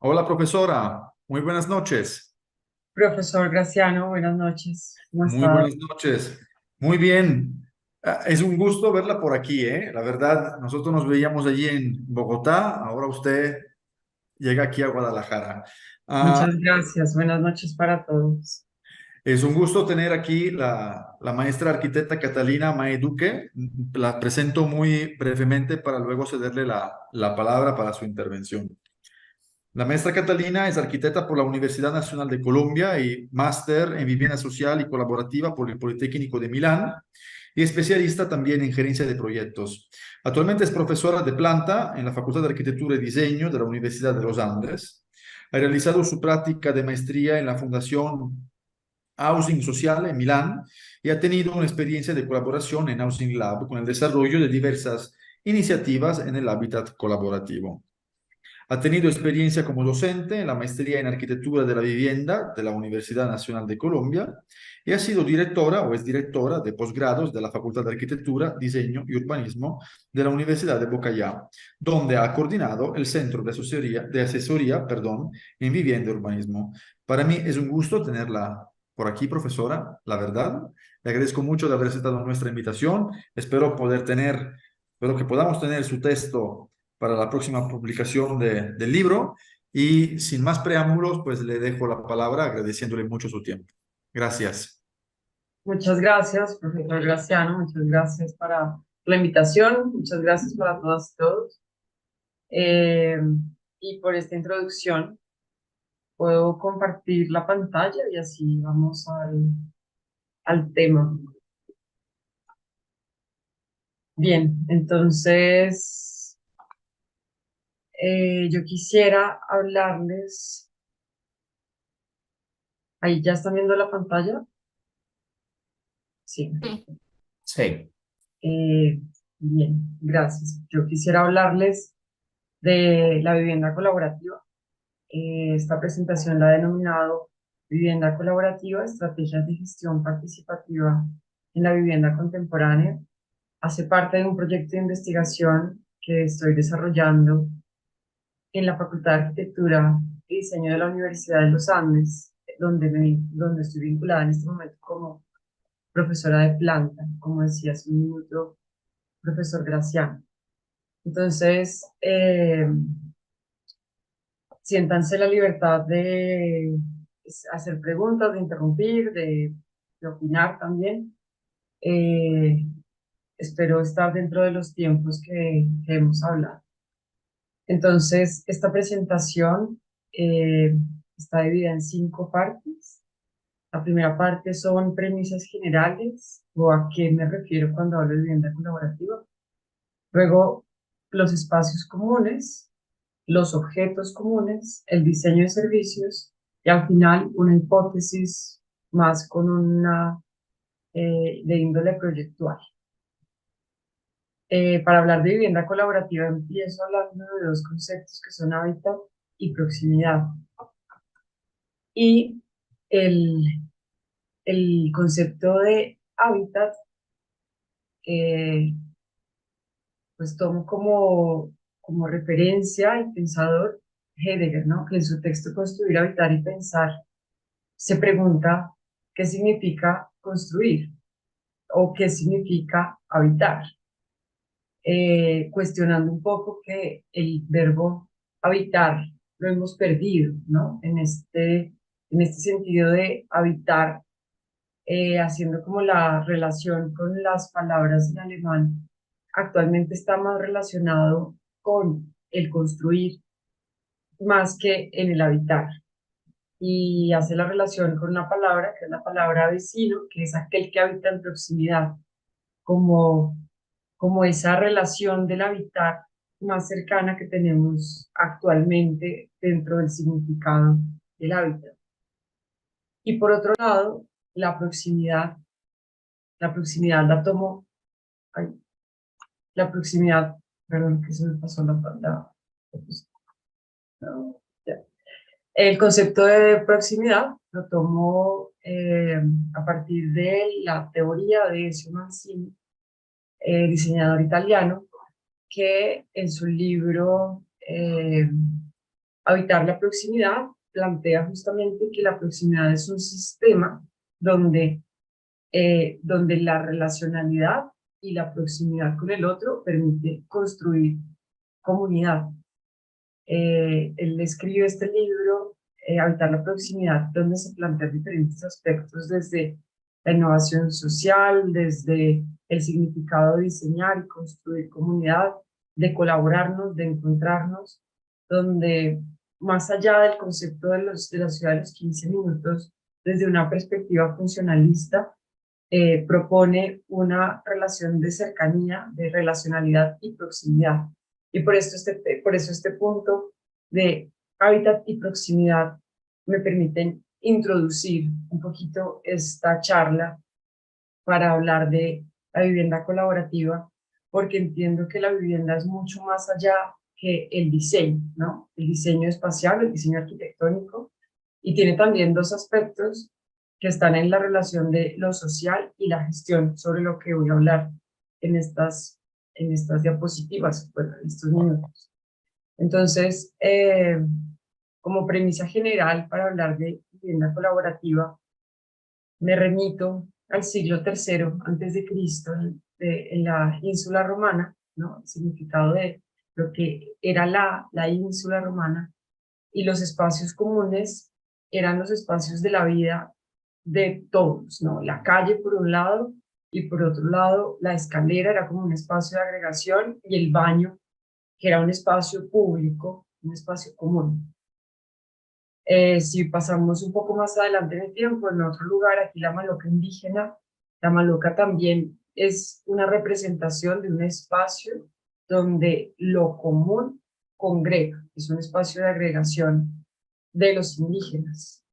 Hola, profesora. Muy buenas noches. Profesor Graciano, buenas noches. ¿Cómo Muy está? buenas noches. Muy bien. Es un gusto verla por aquí, ¿eh? La verdad, nosotros nos veíamos allí en Bogotá, ahora usted llega aquí a Guadalajara. Ah, Muchas gracias. Buenas noches para todos. es un gusto tener aquí la maestra arquitecta Catalina Maeduque. La presento muy brevemente para luego cederle la palabra para su intervención. La maestra Catalina es arquitecta por la Universidad Nacional de Colombia y máster en vivienda social y colaborativa por el Politécnico de Milán y especialista también en gerencia de proyectos. Actualmente es profesora de planta en la Facultad de Arquitectura y Diseño de la Universidad de los Andes. Ha realizado su práctica de maestría en la Fundación Housing Social en Milán y ha tenido una experiencia de colaboración en Housing Lab con el desarrollo de diversas iniciativas en el hábitat colaborativo. Ha tenido experiencia como docente en la maestría en arquitectura de la vivienda de la Universidad Nacional de Colombia y ha sido directora o es directora de posgrados de la Facultad de Arquitectura, Diseño y Urbanismo de la Universidad de Bocayá, donde ha coordinado el Centro de Asesoría, en Vivienda y Urbanismo. Para mí es un gusto tenerla por aquí, profesora, la verdad. Le agradezco mucho de haber aceptado nuestra invitación. Espero que podamos tener su texto para la próxima publicación del libro. Y sin más preámbulos, pues le dejo la palabra agradeciéndole mucho su tiempo. Gracias. Muchas gracias, profesor Graciano. Muchas gracias para la invitación. Muchas gracias para todas y todos. Eh, y por esta introducción, puedo compartir la pantalla y así vamos al tema. Bien, entonces yo quisiera hablarles. Ahí ya están viendo la pantalla. Sí. Sí. Sí. Eh, Bien, gracias. Yo quisiera hablarles de la vivienda colaborativa. Esta presentación la he denominado Vivienda colaborativa, estrategias de gestión participativa en la vivienda contemporánea. Hace parte de un proyecto de investigación que estoy desarrollando en la Facultad de Arquitectura y Diseño de la Universidad de los Andes, donde estoy vinculada en este momento como profesora de planta, como decía hace un minuto, profesor Graciano. Entonces, siéntanse la libertad de hacer preguntas, de interrumpir, de opinar también. Eh, Espero estar dentro de los tiempos que hemos hablado. Entonces, esta presentación eh, está dividida en 5 partes. La primera parte son premisas generales o a qué me refiero cuando hablo de vivienda colaborativa. Luego, los espacios comunes, los objetos comunes, el diseño de servicios y al final una hipótesis más con una de índole proyectual. Para hablar de vivienda colaborativa empiezo hablando de dos conceptos que son hábitat y proximidad. Y el, el concepto de hábitat, eh, pues tomo como referencia el pensador Heidegger, ¿no? Que en su texto Construir, Habitar y Pensar se pregunta qué significa construir o qué significa habitar, cuestionando un poco que el verbo habitar lo hemos perdido, ¿no? En este sentido de habitar, haciendo como la relación con las palabras en alemán, actualmente está más relacionado con el construir más que en el habitar. Y hace la relación con una palabra, que es la palabra vecino, que es aquel que habita en proximidad, como, como esa relación del habitar más cercana que tenemos actualmente dentro del significado del hábitat. Y por otro lado, la proximidad, la proximidad la tomo, ay, la proximidad, perdón, que se me pasó no, ya. El concepto de proximidad lo tomo a partir de la teoría de Ezio Mancini, diseñador italiano, que en su libro Habitar la proximidad plantea justamente que la proximidad es un sistema donde, donde la relacionalidad y la proximidad con el otro permite construir comunidad. Él escribe este libro, Habitar la proximidad, donde se plantean diferentes aspectos desde la innovación social, desde el significado de diseñar y construir comunidad, de colaborarnos, de encontrarnos, donde más allá del concepto de la ciudad de los 15 minutos, desde una perspectiva funcionalista, propone una relación de cercanía, de relacionalidad y proximidad. Y por eso este punto de hábitat y proximidad me permiten introducir un poquito esta charla para hablar de la vivienda colaborativa, porque entiendo que la vivienda es mucho más allá que el diseño, ¿no? El diseño espacial, el diseño arquitectónico, y tiene también dos aspectos que están en la relación de lo social y la gestión, sobre lo que voy a hablar en estas diapositivas, bueno, en estos minutos. Entonces, como premisa general para hablar de vivienda colaborativa, me remito al siglo III antes de Cristo, en la ínsula romana, ¿no? El significado de lo que era la ínsula romana, y los espacios comunes eran los espacios de la vida de todos, ¿no? La calle por un lado y por otro lado la escalera era como un espacio de agregación y el baño, que era un espacio público, un espacio común. Si pasamos un poco más adelante en el tiempo, en otro lugar, aquí la maloca indígena, la maloca también es una representación de un espacio donde lo común congrega, es un espacio de agregación de los indígenas.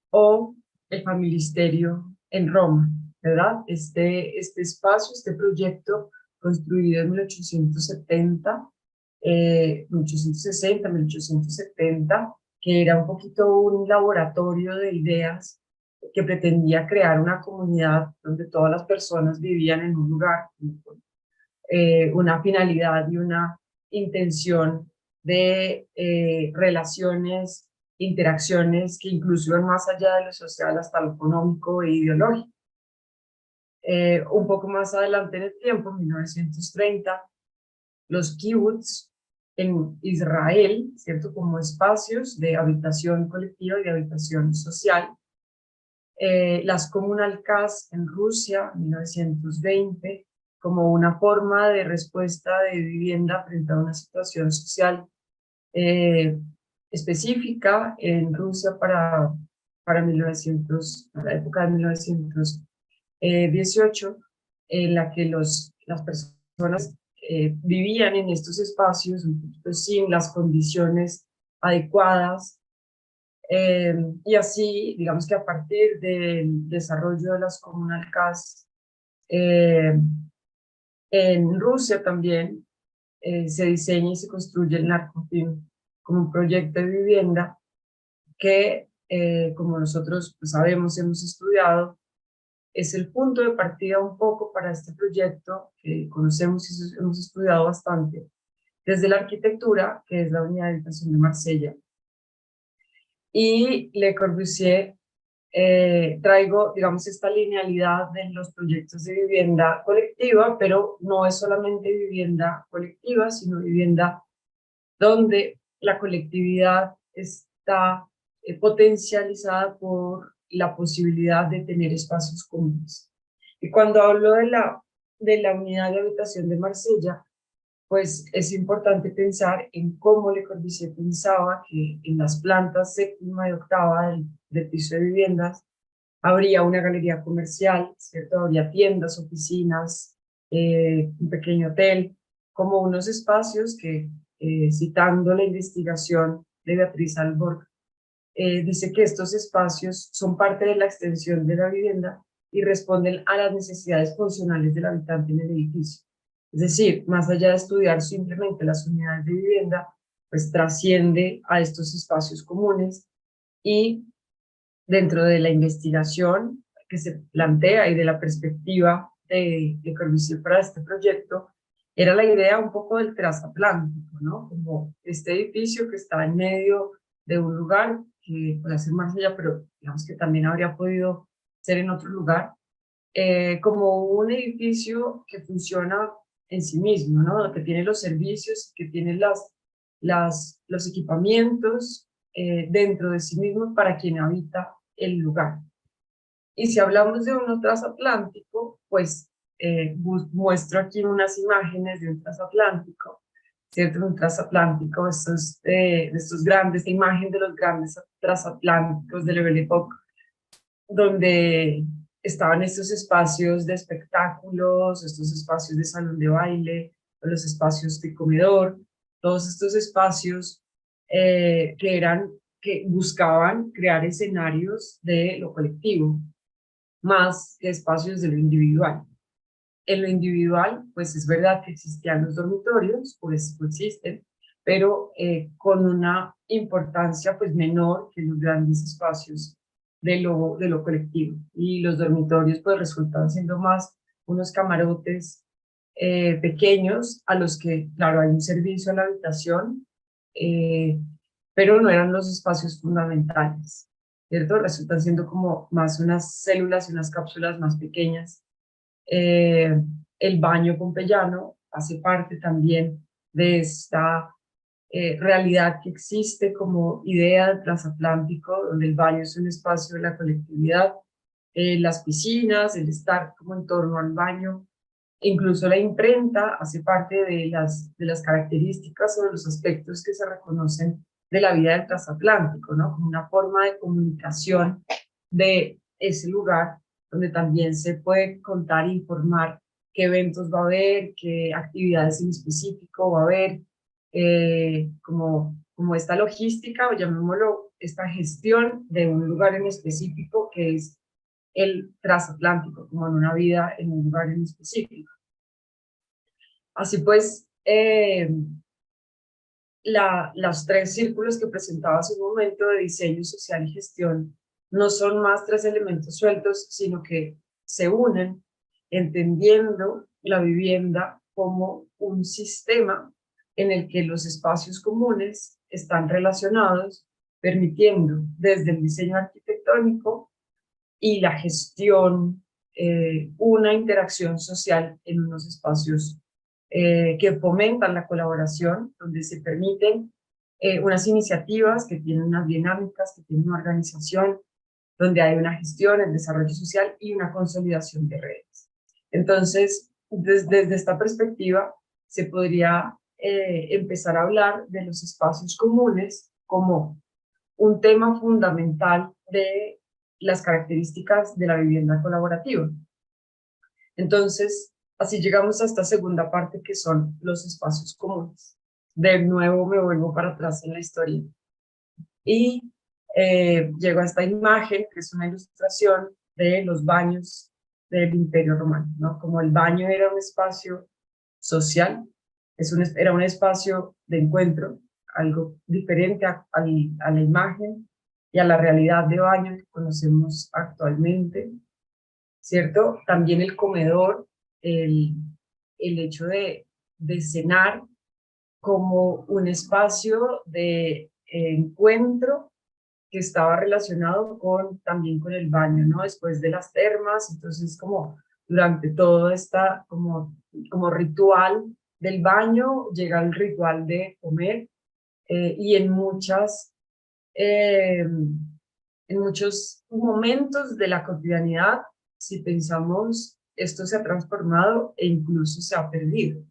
O el familisterio en Roma, ¿verdad? Este espacio, este proyecto construido en 1870, 1860, 1870, que era un poquito un laboratorio de ideas que pretendía crear una comunidad donde todas las personas vivían en un lugar, una finalidad y una intención de relaciones, interacciones que incluso van más allá de lo social hasta lo económico e ideológico. Un poco más adelante en el tiempo, 1930, los kibbutz en Israel, ¿cierto? Como espacios de habitación colectiva y de habitación social. Las comunalcas en Rusia, 1920, como una forma de respuesta de vivienda frente a una situación social eh, específica en Rusia para 1900, para la época de 1918, en la que las personas vivían en estos espacios un poquito sin las condiciones adecuadas, y así, digamos que a partir del desarrollo de las comunalcas en Rusia también, se diseña y se construye el Narcofin como un proyecto de vivienda que, como nosotros pues, sabemos, hemos estudiado, es el punto de partida un poco para este proyecto que conocemos y hemos estudiado bastante desde la arquitectura, que es la unidad de habitación de Marsella. Y Le Corbusier, traigo, digamos, esta linealidad de los proyectos de vivienda colectiva, pero no es solamente vivienda colectiva, sino vivienda donde la colectividad está potencializada por la posibilidad de tener espacios comunes. Y cuando hablo de la unidad de habitación de Marsella, pues es importante pensar en cómo Le Corbusier pensaba que en las plantas séptima y octava del piso de viviendas habría una galería comercial, ¿cierto? Habría tiendas, oficinas, un pequeño hotel, como unos espacios que, citando la investigación de Beatriz Alborg, dice que estos espacios son parte de la extensión de la vivienda y responden a las necesidades funcionales del habitante en el edificio. Es decir, más allá de estudiar simplemente las unidades de vivienda, pues trasciende a estos espacios comunes y dentro de la investigación que se plantea y de la perspectiva de Corbusier para este proyecto, Era la idea un poco del transatlántico, ¿no? Como este edificio que está en medio de un lugar que puede ser Marsella, pero digamos que también habría podido ser en otro lugar, como un edificio que funciona en sí mismo, ¿no? Que tiene los servicios, que tiene los equipamientos dentro de sí mismo para quien habita el lugar. Y si hablamos de uno transatlántico, pues muestro aquí unas imágenes de un transatlántico, ¿cierto? Un transatlántico, de estos grandes, esta imagen de los grandes transatlánticos de la Belle Époque, donde estaban estos espacios de espectáculos, estos espacios de salón de baile, los espacios de comedor, todos estos espacios que buscaban crear escenarios de lo colectivo, más que espacios de lo individual. En lo individual, pues es verdad que existían los dormitorios, pues existen, pero con una importancia pues menor que los grandes espacios de lo colectivo. Y los dormitorios pues resultan siendo más unos camarotes pequeños a los que, claro, hay un servicio a la habitación, eh, pero no eran los espacios fundamentales, ¿cierto? Resultan siendo como más unas células y unas cápsulas más pequeñas. eh, el baño pompeyano hace parte también de esta realidad que existe como idea del transatlántico, donde el baño es un espacio de la colectividad, las piscinas, el estar como en torno al baño, incluso la imprenta hace parte de las características o de los aspectos que se reconocen de la vida del transatlántico, ¿no? Como una forma de comunicación de ese lugar donde también se puede contar e informar qué eventos va a haber, qué actividades en específico va a haber, como esta logística, o llamémoslo, esta gestión de un lugar en específico que es el transatlántico, como en una vida en un lugar en específico. Así pues, los tres círculos que presentaba hace un momento de diseño social y gestión no son más tres elementos sueltos, sino que se unen entendiendo la vivienda como un sistema en el que los espacios comunes están relacionados, permitiendo desde el diseño arquitectónico y la gestión, una interacción social en unos espacios que fomentan la colaboración, donde se permiten unas iniciativas que tienen unas dinámicas, que tienen una organización, donde hay una gestión, el desarrollo social y una consolidación de redes. Entonces, desde esta perspectiva, se podría empezar a hablar de los espacios comunes como un tema fundamental de las características de la vivienda colaborativa. Entonces, así llegamos a esta segunda parte que son los espacios comunes. De nuevo me vuelvo para atrás en la historia y llego a esta imagen que es una ilustración de los baños del Imperio Romano, ¿no? Como el baño era un espacio social, era un espacio de encuentro, algo diferente a la imagen y a la realidad de baño que conocemos actualmente, ¿cierto? También el comedor, el, el hecho de cenar como un espacio de encuentro que estaba relacionado también con el baño, ¿no? Después de las termas, entonces como durante todo esta como ritual del baño llega el ritual de comer y eh, en muchos momentos de la cotidianidad, si pensamos, esto se ha transformado e incluso se ha perdido,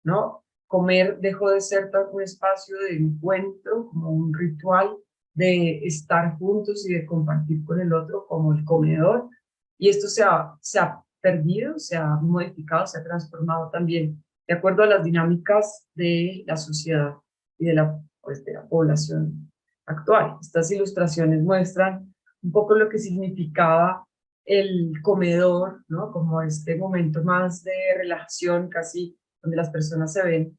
¿no? Comer dejó de ser un espacio de encuentro, como un ritual de estar juntos y de compartir con el otro como el comedor, y esto se ha perdido, se ha modificado, se ha transformado también de acuerdo a las dinámicas de la sociedad y pues, de la población actual. Estas ilustraciones muestran un poco lo que significaba el comedor, ¿no? Como este momento más de relajación, casi donde las personas se ven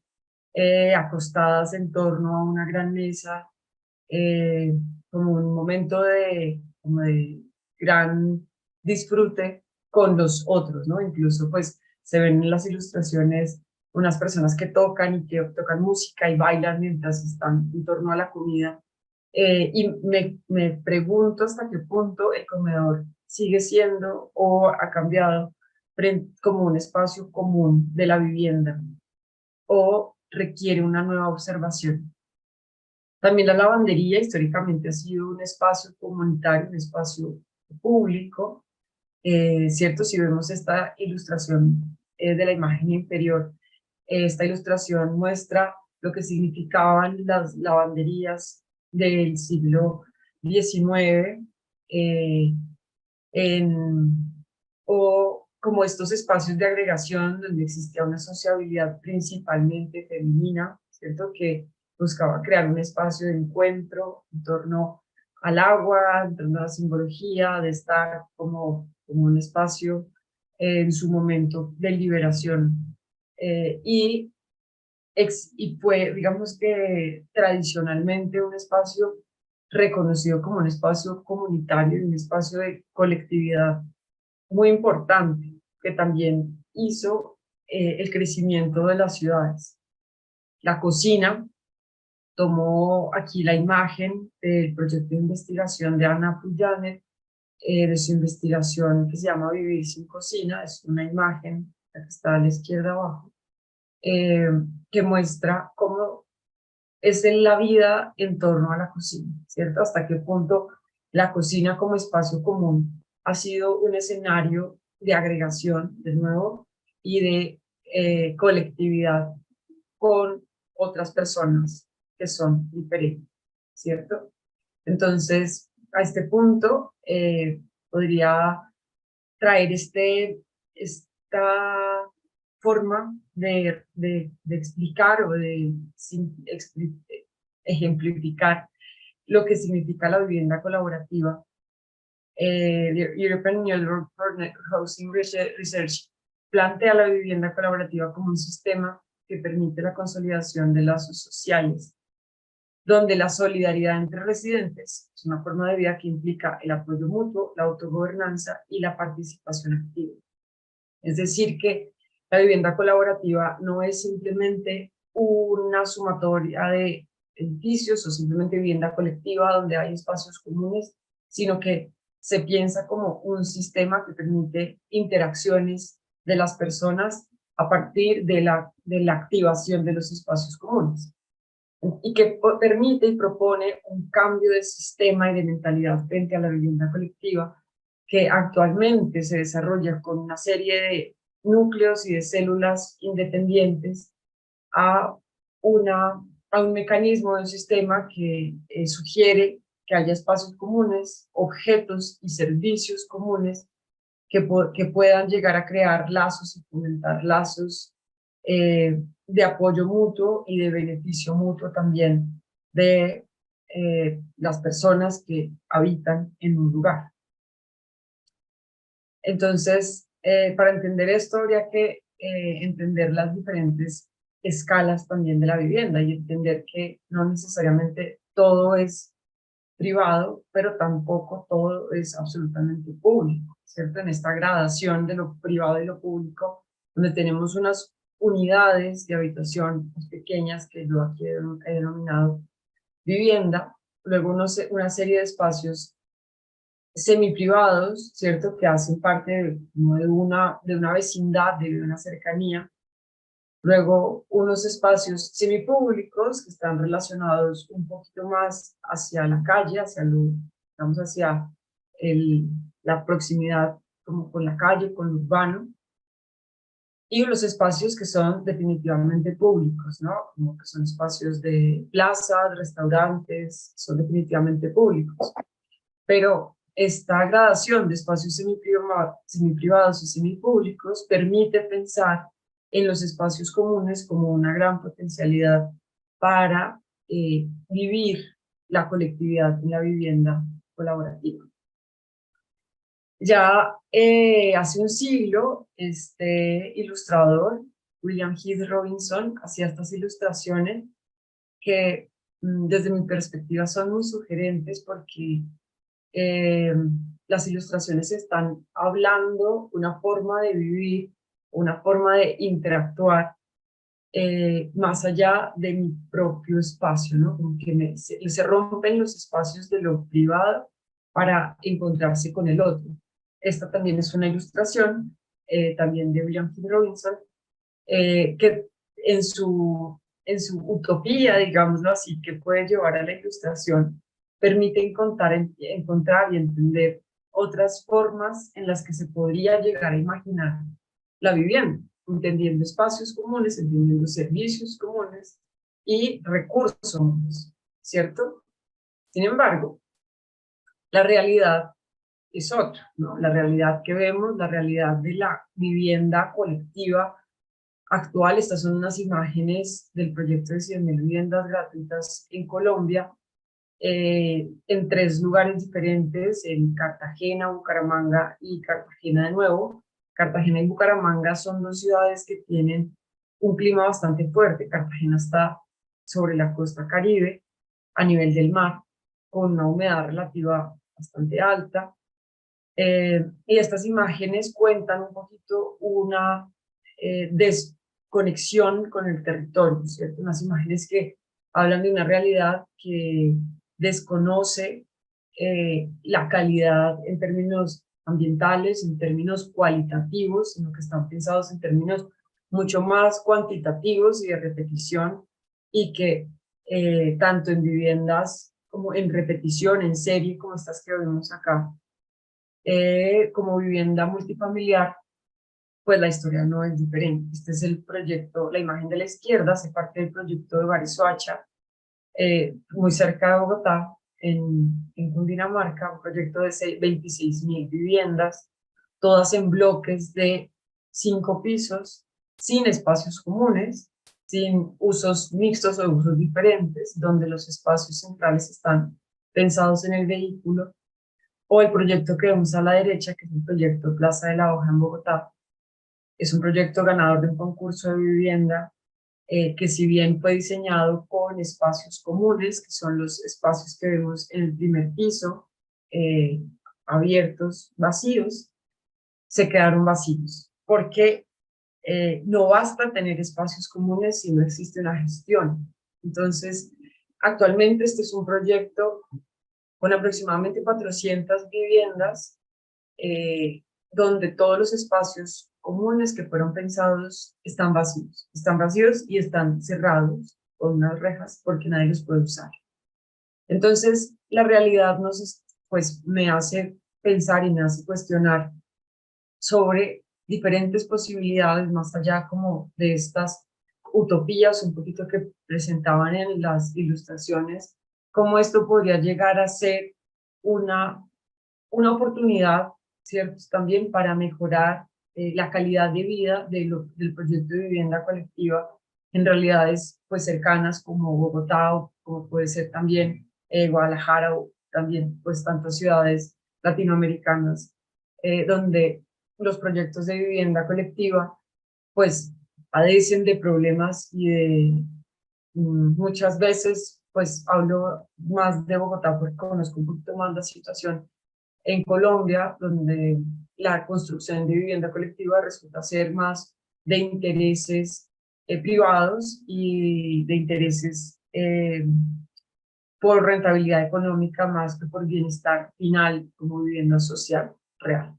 acostadas en torno a una gran mesa, eh, como un momento como de gran disfrute con los otros, ¿no? Incluso pues se ven en las ilustraciones unas personas que tocan y que tocan música y bailan mientras están en torno a la comida. Y me pregunto hasta qué punto el comedor sigue siendo o ha cambiado como un espacio común de la vivienda o requiere una nueva observación. También la lavandería históricamente ha sido un espacio comunitario, un espacio público, ¿cierto? Si vemos esta ilustración de la imagen inferior, esta ilustración muestra lo que significaban las lavanderías del siglo XIX, eh, o como estos espacios de agregación donde existía una sociabilidad principalmente femenina, ¿cierto? Que buscaba crear un espacio de encuentro en torno al agua, en torno a la simbología, de estar como un espacio en su momento de liberación. Y fue, digamos que tradicionalmente un espacio reconocido como un espacio comunitario y un espacio de colectividad muy importante, que también hizo el crecimiento de las ciudades. La cocina tomó aquí la imagen del proyecto de investigación de Ana Pujanet, de su investigación que se llama Vivir sin cocina, es una imagen la que está a la izquierda abajo, eh, que muestra cómo es en la vida en torno a la cocina, ¿cierto? Hasta qué punto la cocina como espacio común ha sido un escenario de agregación, de nuevo, y de colectividad con otras personas que son diferentes, ¿cierto? Entonces, a este punto, podría traer esta forma de explicar o de ejemplificar lo que significa la vivienda colaborativa. The European Union for Housing Research plantea la vivienda colaborativa como un sistema que permite la consolidación de lazos sociales, donde la solidaridad entre residentes es una forma de vida que implica el apoyo mutuo, la autogobernanza y la participación activa. Es decir, que la vivienda colaborativa no es simplemente una sumatoria de edificios o simplemente vivienda colectiva donde hay espacios comunes, sino que se piensa como un sistema que permite interacciones de las personas a partir de la activación de los espacios comunes y que permite y propone un cambio de sistema y de mentalidad frente a la vivienda colectiva que actualmente se desarrolla con una serie de núcleos y de células independientes a, a un mecanismo de un sistema que sugiere que haya espacios comunes, objetos y servicios comunes que puedan llegar a crear lazos y fomentar lazos de apoyo mutuo y de beneficio mutuo también de las personas que habitan en un lugar. Entonces, para entender esto habría que entender las diferentes escalas también de la vivienda y entender que no necesariamente todo es privado, pero tampoco todo es absolutamente público, ¿cierto? En esta gradación de lo privado y lo público, donde tenemos unas unidades de habitación más pequeñas que yo aquí he denominado vivienda, luego una serie de espacios semiprivados, ¿cierto? Que hacen parte de una vecindad, de una cercanía. Luego, unos espacios semipúblicos que están relacionados un poquito más hacia la calle, digamos, hacia el, la proximidad como con la calle, con lo urbano. Y los espacios que son definitivamente públicos, ¿no? Como que son espacios de plazas, restaurantes, son definitivamente públicos. Pero esta gradación de espacios semiprivados y semipúblicos permite pensar en los espacios comunes como una gran potencialidad para vivir la colectividad en la vivienda colaborativa. Ya hace un siglo, este ilustrador, William Heath Robinson, hacía estas ilustraciones que desde mi perspectiva son muy sugerentes porque eh, las ilustraciones están hablando una forma de vivir, una forma de interactuar más allá de mi propio espacio, ¿no? Como que se rompen los espacios de lo privado para encontrarse con el otro. Esta también es una ilustración, también de William King Robinson, que en su utopía, digámoslo así, que puede llevar a la ilustración, permite encontrar y entender otras formas en las que se podría llegar a imaginar la vivienda, entendiendo espacios comunes, entendiendo servicios comunes y recursos comunes, ¿cierto? Sin embargo, la realidad es otra, ¿no? La realidad que vemos, la realidad de la vivienda colectiva actual. Estas son unas imágenes del proyecto de 100.000 viviendas gratuitas en Colombia, en 3 lugares diferentes, en Cartagena, Bucaramanga y Cartagena de nuevo. Cartagena y Bucaramanga son 2 ciudades que tienen un clima bastante fuerte. Cartagena está sobre la costa Caribe, a nivel del mar, con una humedad relativa bastante alta. Y estas imágenes cuentan un poquito una desconexión con el territorio, ¿cierto? Unas imágenes que hablan de una realidad que desconoce la calidad en términos ambientales, en términos cualitativos, sino que están pensados en términos mucho más cuantitativos y de repetición, y que tanto en viviendas como en repetición, en serie, como estas que vemos acá, como vivienda multifamiliar, pues la historia no es diferente. Este es el proyecto, la imagen de la izquierda hace parte del proyecto de Hogares Soacha, muy cerca de Bogotá, en Cundinamarca, un proyecto de 26.000 viviendas, todas en bloques de 5 pisos, sin espacios comunes, sin usos mixtos o usos diferentes, donde los espacios centrales están pensados en el vehículo, o el proyecto que vemos a la derecha, que es el proyecto Plaza de la Hoja en Bogotá. Es un proyecto ganador de un concurso de vivienda, que si bien fue diseñado con espacios comunes, que son los espacios que vemos en el primer piso, eh, abiertos, vacíos, se quedaron vacíos, porque no basta tener espacios comunes si no existe una gestión. Entonces, actualmente este es un proyecto con aproximadamente 400 viviendas, donde todos los espacios comunes que fueron pensados están vacíos y están cerrados con unas rejas porque nadie los puede usar. Entonces, la realidad pues me hace pensar y me hace cuestionar sobre diferentes posibilidades más allá como de estas utopías un poquito que presentaban en las ilustraciones, cómo esto podría llegar a ser una, una oportunidad, ¿cierto? También para mejorar la calidad de vida del proyecto de vivienda colectiva en realidades pues cercanas como Bogotá, o como puede ser también Guadalajara, o también pues tantas ciudades latinoamericanas, donde los proyectos de vivienda colectiva pues padecen de problemas y de muchas veces, pues hablo más de Bogotá porque conozco un poquito más la situación en Colombia, donde la construcción de vivienda colectiva resulta ser más de intereses privados y de intereses por rentabilidad económica más que por bienestar final como vivienda social real.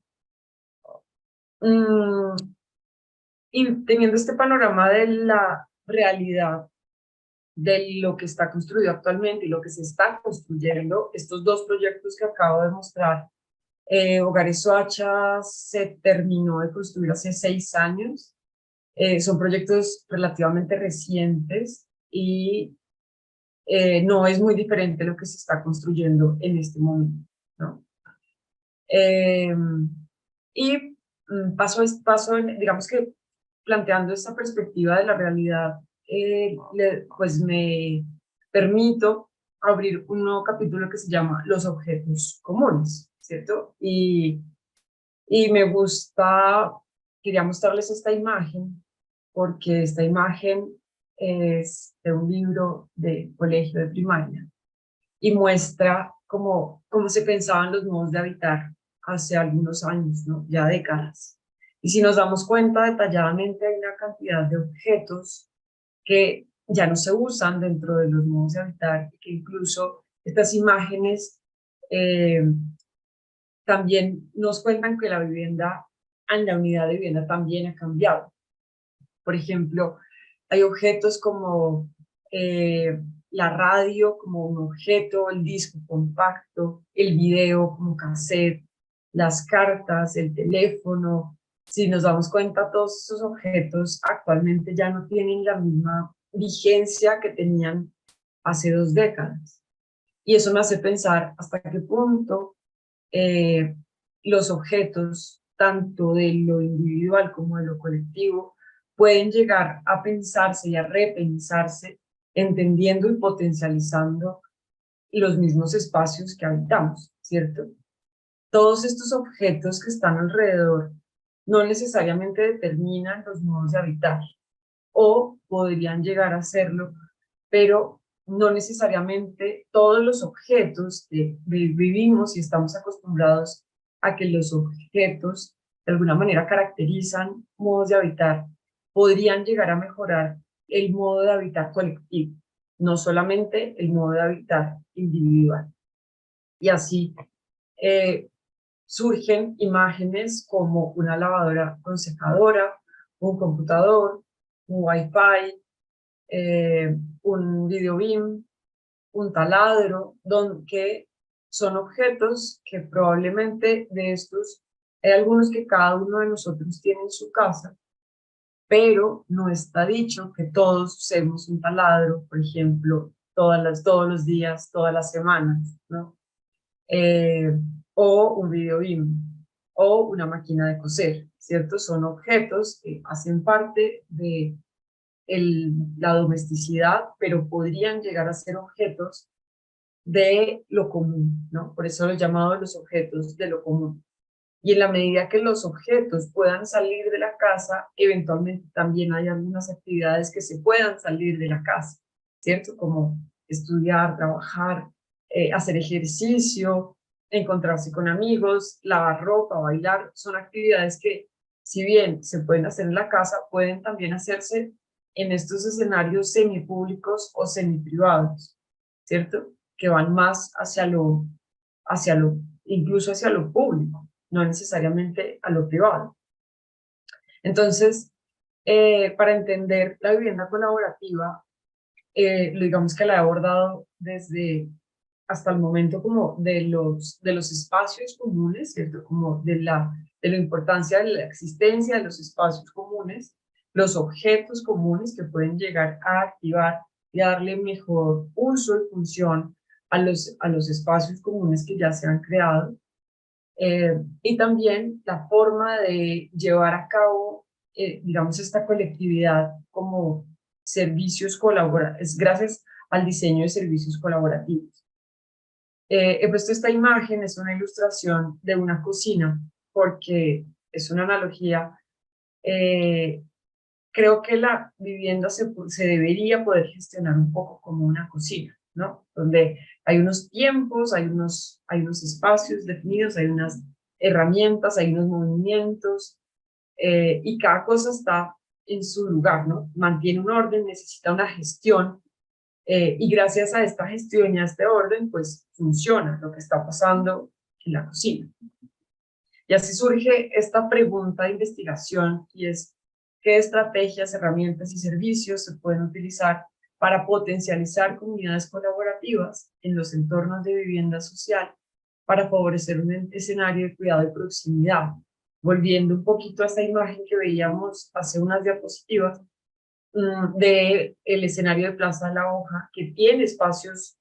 Mm, y teniendo este panorama de la realidad de lo que está construido actualmente y lo que se está construyendo, estos 2 proyectos que acabo de mostrar, Hogares Soacha se terminó de construir hace 6 años, son proyectos relativamente recientes y no es muy diferente lo que se está construyendo en este momento, ¿no? Eh, y digamos que planteando esta perspectiva de la realidad, pues me permito abrir un nuevo capítulo que se llama Los objetos comunes, ¿cierto? Y quería mostrarles esta imagen, porque esta imagen es de un libro de colegio de primaria y muestra cómo se pensaban los modos de habitar hace algunos años, ¿no? Ya décadas. Y si nos damos cuenta detalladamente, hay una cantidad de objetos que ya no se usan dentro de los modos de habitar, que incluso estas imágenes eh, también nos cuentan que la vivienda, en la unidad de vivienda también ha cambiado. Por ejemplo, hay objetos como la radio como un objeto, el disco compacto, el video como cassette, las cartas, el teléfono. Si nos damos cuenta, todos esos objetos actualmente ya no tienen la misma vigencia que tenían hace 2 décadas. Y eso me hace pensar hasta qué punto eh, los objetos, tanto de lo individual como de lo colectivo, pueden llegar a pensarse y a repensarse, entendiendo y potencializando los mismos espacios que habitamos, ¿cierto? Todos estos objetos que están alrededor no necesariamente determinan los modos de habitar, o podrían llegar a hacerlo, pero no necesariamente todos los objetos que vivimos y estamos acostumbrados a que los objetos de alguna manera caracterizan modos de habitar, podrían llegar a mejorar el modo de habitar colectivo, no solamente el modo de habitar individual. Y así eh, surgen imágenes como una lavadora con secadora, un computador, un wifi, un video beam, un taladro, que son objetos que probablemente de estos, hay algunos que cada uno de nosotros tiene en su casa, pero no está dicho que todos usemos un taladro, por ejemplo, todos los días, todas las semanas, ¿no? Eh, o un video beam, o una máquina de coser, ¿cierto? Son objetos que hacen parte de la domesticidad, pero podrían llegar a ser objetos de lo común, ¿no? Por eso los llamados los objetos de lo común. Y en la medida que los objetos puedan salir de la casa, eventualmente también hay algunas actividades que se puedan salir de la casa, ¿cierto? Como estudiar, trabajar, hacer ejercicio, encontrarse con amigos, lavar ropa, bailar, son actividades que, si bien se pueden hacer en la casa, pueden también hacerse en estos escenarios semipúblicos o semiprivados, ¿cierto? Que van más hacia lo, incluso hacia lo público, no necesariamente a lo privado. Entonces, para entender la vivienda colaborativa, digamos que la he abordado desde hasta el momento como de los espacios comunes, ¿cierto? Como de la importancia de la existencia de los espacios comunes, los objetos comunes que pueden llegar a activar y darle mejor uso y función a los espacios comunes que ya se han creado, y también la forma de llevar a cabo, digamos, esta colectividad como servicios colaborativos, gracias al diseño de servicios colaborativos. He puesto esta imagen, es una ilustración de una cocina, porque es una analogía. eh, Creo que la vivienda se debería poder gestionar un poco como una cocina, ¿no? Donde hay unos tiempos, hay unos espacios definidos, hay unas herramientas, hay unos movimientos, y cada cosa está en su lugar, ¿no? Mantiene un orden, necesita una gestión, y gracias a esta gestión y a este orden, pues funciona lo que está pasando en la cocina. Y así surge esta pregunta de investigación, y es: ¿qué estrategias, herramientas y servicios se pueden utilizar para potencializar comunidades colaborativas en los entornos de vivienda social para favorecer un escenario de cuidado y proximidad? Volviendo un poquito a esta imagen que veíamos hace unas diapositivas, de el escenario de Plaza de la Hoja, que tiene espacios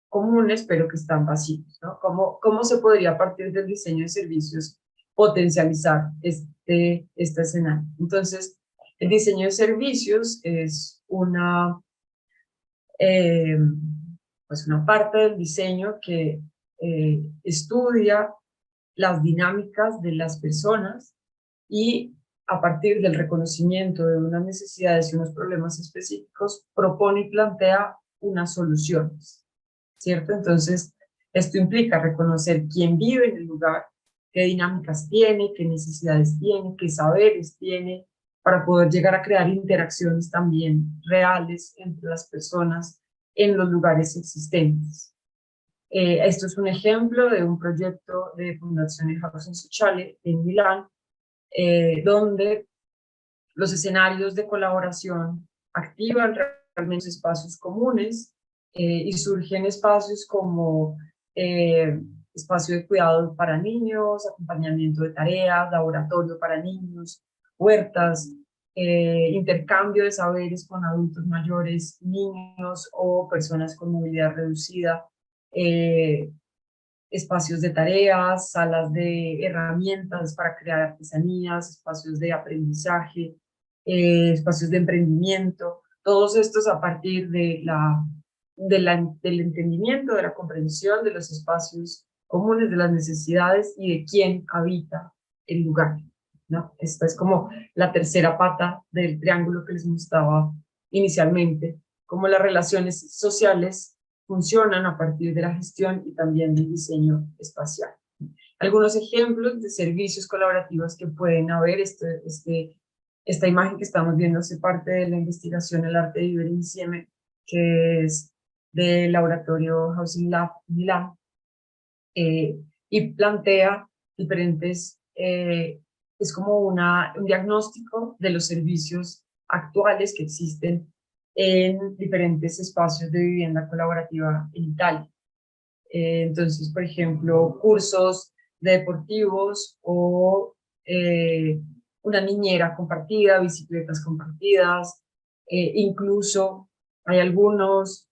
comunes, pero que están vacíos, ¿no? ¿Cómo se podría, a partir del diseño de servicios, potencializar este escenario? Entonces, el diseño de servicios es eh, pues una parte del diseño que estudia las dinámicas de las personas, y a partir del reconocimiento de unas necesidades y unos problemas específicos, propone y plantea unas soluciones, ¿cierto? Entonces, esto implica reconocer quién vive en el lugar, qué dinámicas tiene, qué necesidades tiene, qué saberes tiene, para poder llegar a crear interacciones también reales entre las personas en los lugares existentes. Esto es un ejemplo de un proyecto de Fundazione Housing Sociale en Milán, donde los escenarios de colaboración activan realmente espacios comunes y surgen espacios como espacio de cuidado para niños, acompañamiento de tareas, laboratorio para niños, huertas, intercambio de saberes con adultos mayores, niños o personas con movilidad reducida, eh, espacios de tareas, salas de herramientas para crear artesanías, espacios de aprendizaje, espacios de emprendimiento, todos estos a partir del entendimiento, de la comprensión de los espacios comunes, de las necesidades y de quién habita el lugar, ¿no? Esta es como la tercera pata del triángulo que les mostraba inicialmente, como las relaciones sociales funcionan a partir de la gestión y también del diseño espacial. Algunos ejemplos de servicios colaborativos que pueden haber, esta imagen que estamos viendo hace parte de la investigación El arte de vivir insieme, que es del laboratorio Housing Lab Milán, y plantea diferentes, es como un diagnóstico de los servicios actuales que existen en diferentes espacios de vivienda colaborativa en Italia. Entonces, por ejemplo, cursos deportivos o una niñera compartida, bicicletas compartidas, incluso hay algunos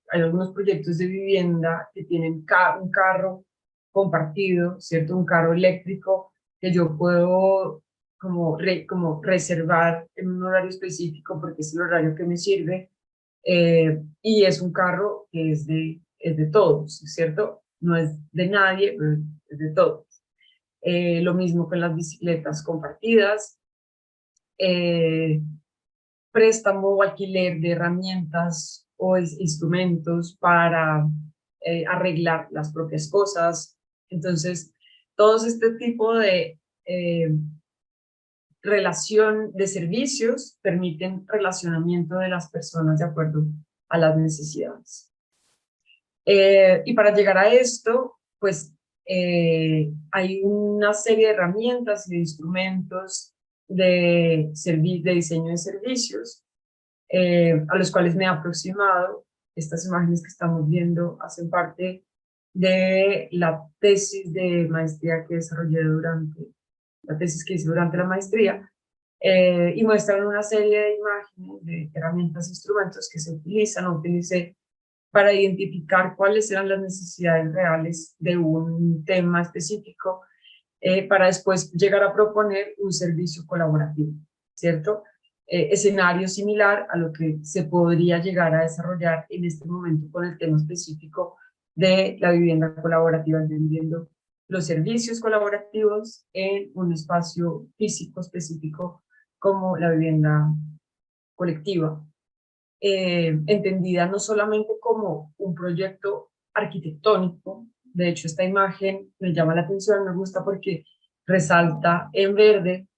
proyectos de vivienda que tienen un carro compartido, ¿cierto? Un carro eléctrico que yo puedo como reservar en un horario específico porque es el horario que me sirve, y es un carro que es de todos, ¿cierto? No es de nadie, pero es de todos. Lo mismo con las bicicletas compartidas, eh, préstamo o alquiler de herramientas o instrumentos para arreglar las propias cosas. Entonces, todo este tipo de relación de servicios permiten relacionamiento de las personas de acuerdo a las necesidades. Y para llegar a esto, pues hay una serie de herramientas y de instrumentos de diseño de servicios a los cuales me he aproximado. Estas imágenes que estamos viendo hacen parte de la tesis de maestría que desarrollé durante la tesis que hice durante la maestría, y muestran una serie de imágenes, de herramientas e instrumentos que se utilizan o utilicé para identificar cuáles eran las necesidades reales de un tema específico, para después llegar a proponer un servicio colaborativo, ¿cierto? Escenario similar a lo que se podría llegar a desarrollar en este momento con el tema específico de la vivienda colaborativa, entendiendo los servicios colaborativos en un espacio físico específico como la vivienda colectiva, entendida no solamente como un proyecto arquitectónico. De hecho, esta imagen me llama la atención, me gusta porque resalta en verde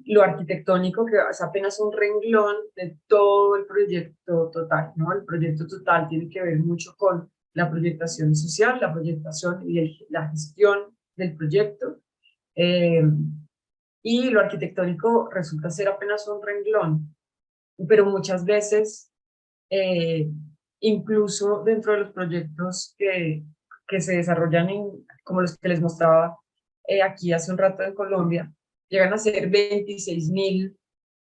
lo arquitectónico, que es apenas un renglón de todo el proyecto total, ¿no? El proyecto total tiene que ver mucho con la proyectación social, la proyectación y la gestión del proyecto, eh, y lo arquitectónico resulta ser apenas un renglón, pero muchas veces, eh, incluso dentro de los proyectos que se desarrollan como los que les mostraba aquí hace un rato en Colombia, llegan a ser 26.000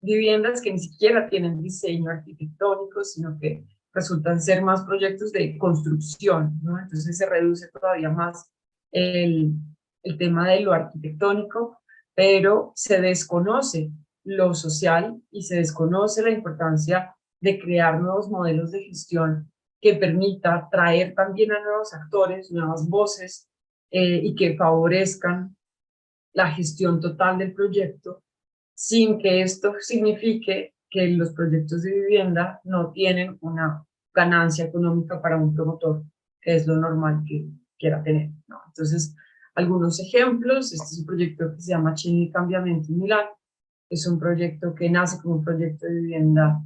viviendas que ni siquiera tienen diseño arquitectónico, sino que resultan ser más proyectos de construcción, ¿no? Entonces se reduce todavía más el, el tema de lo arquitectónico, pero se desconoce lo social y se desconoce la importancia de crear nuevos modelos de gestión que permita traer también a nuevos actores, nuevas voces, y que favorezcan la gestión total del proyecto, sin que esto signifique que los proyectos de vivienda no tienen una ganancia económica para un promotor, que es lo normal que quiera tener, ¿no? Entonces, algunos ejemplos: este es un proyecto que se llama Chini Cambiamento en Milán, es un proyecto que nace como un proyecto de vivienda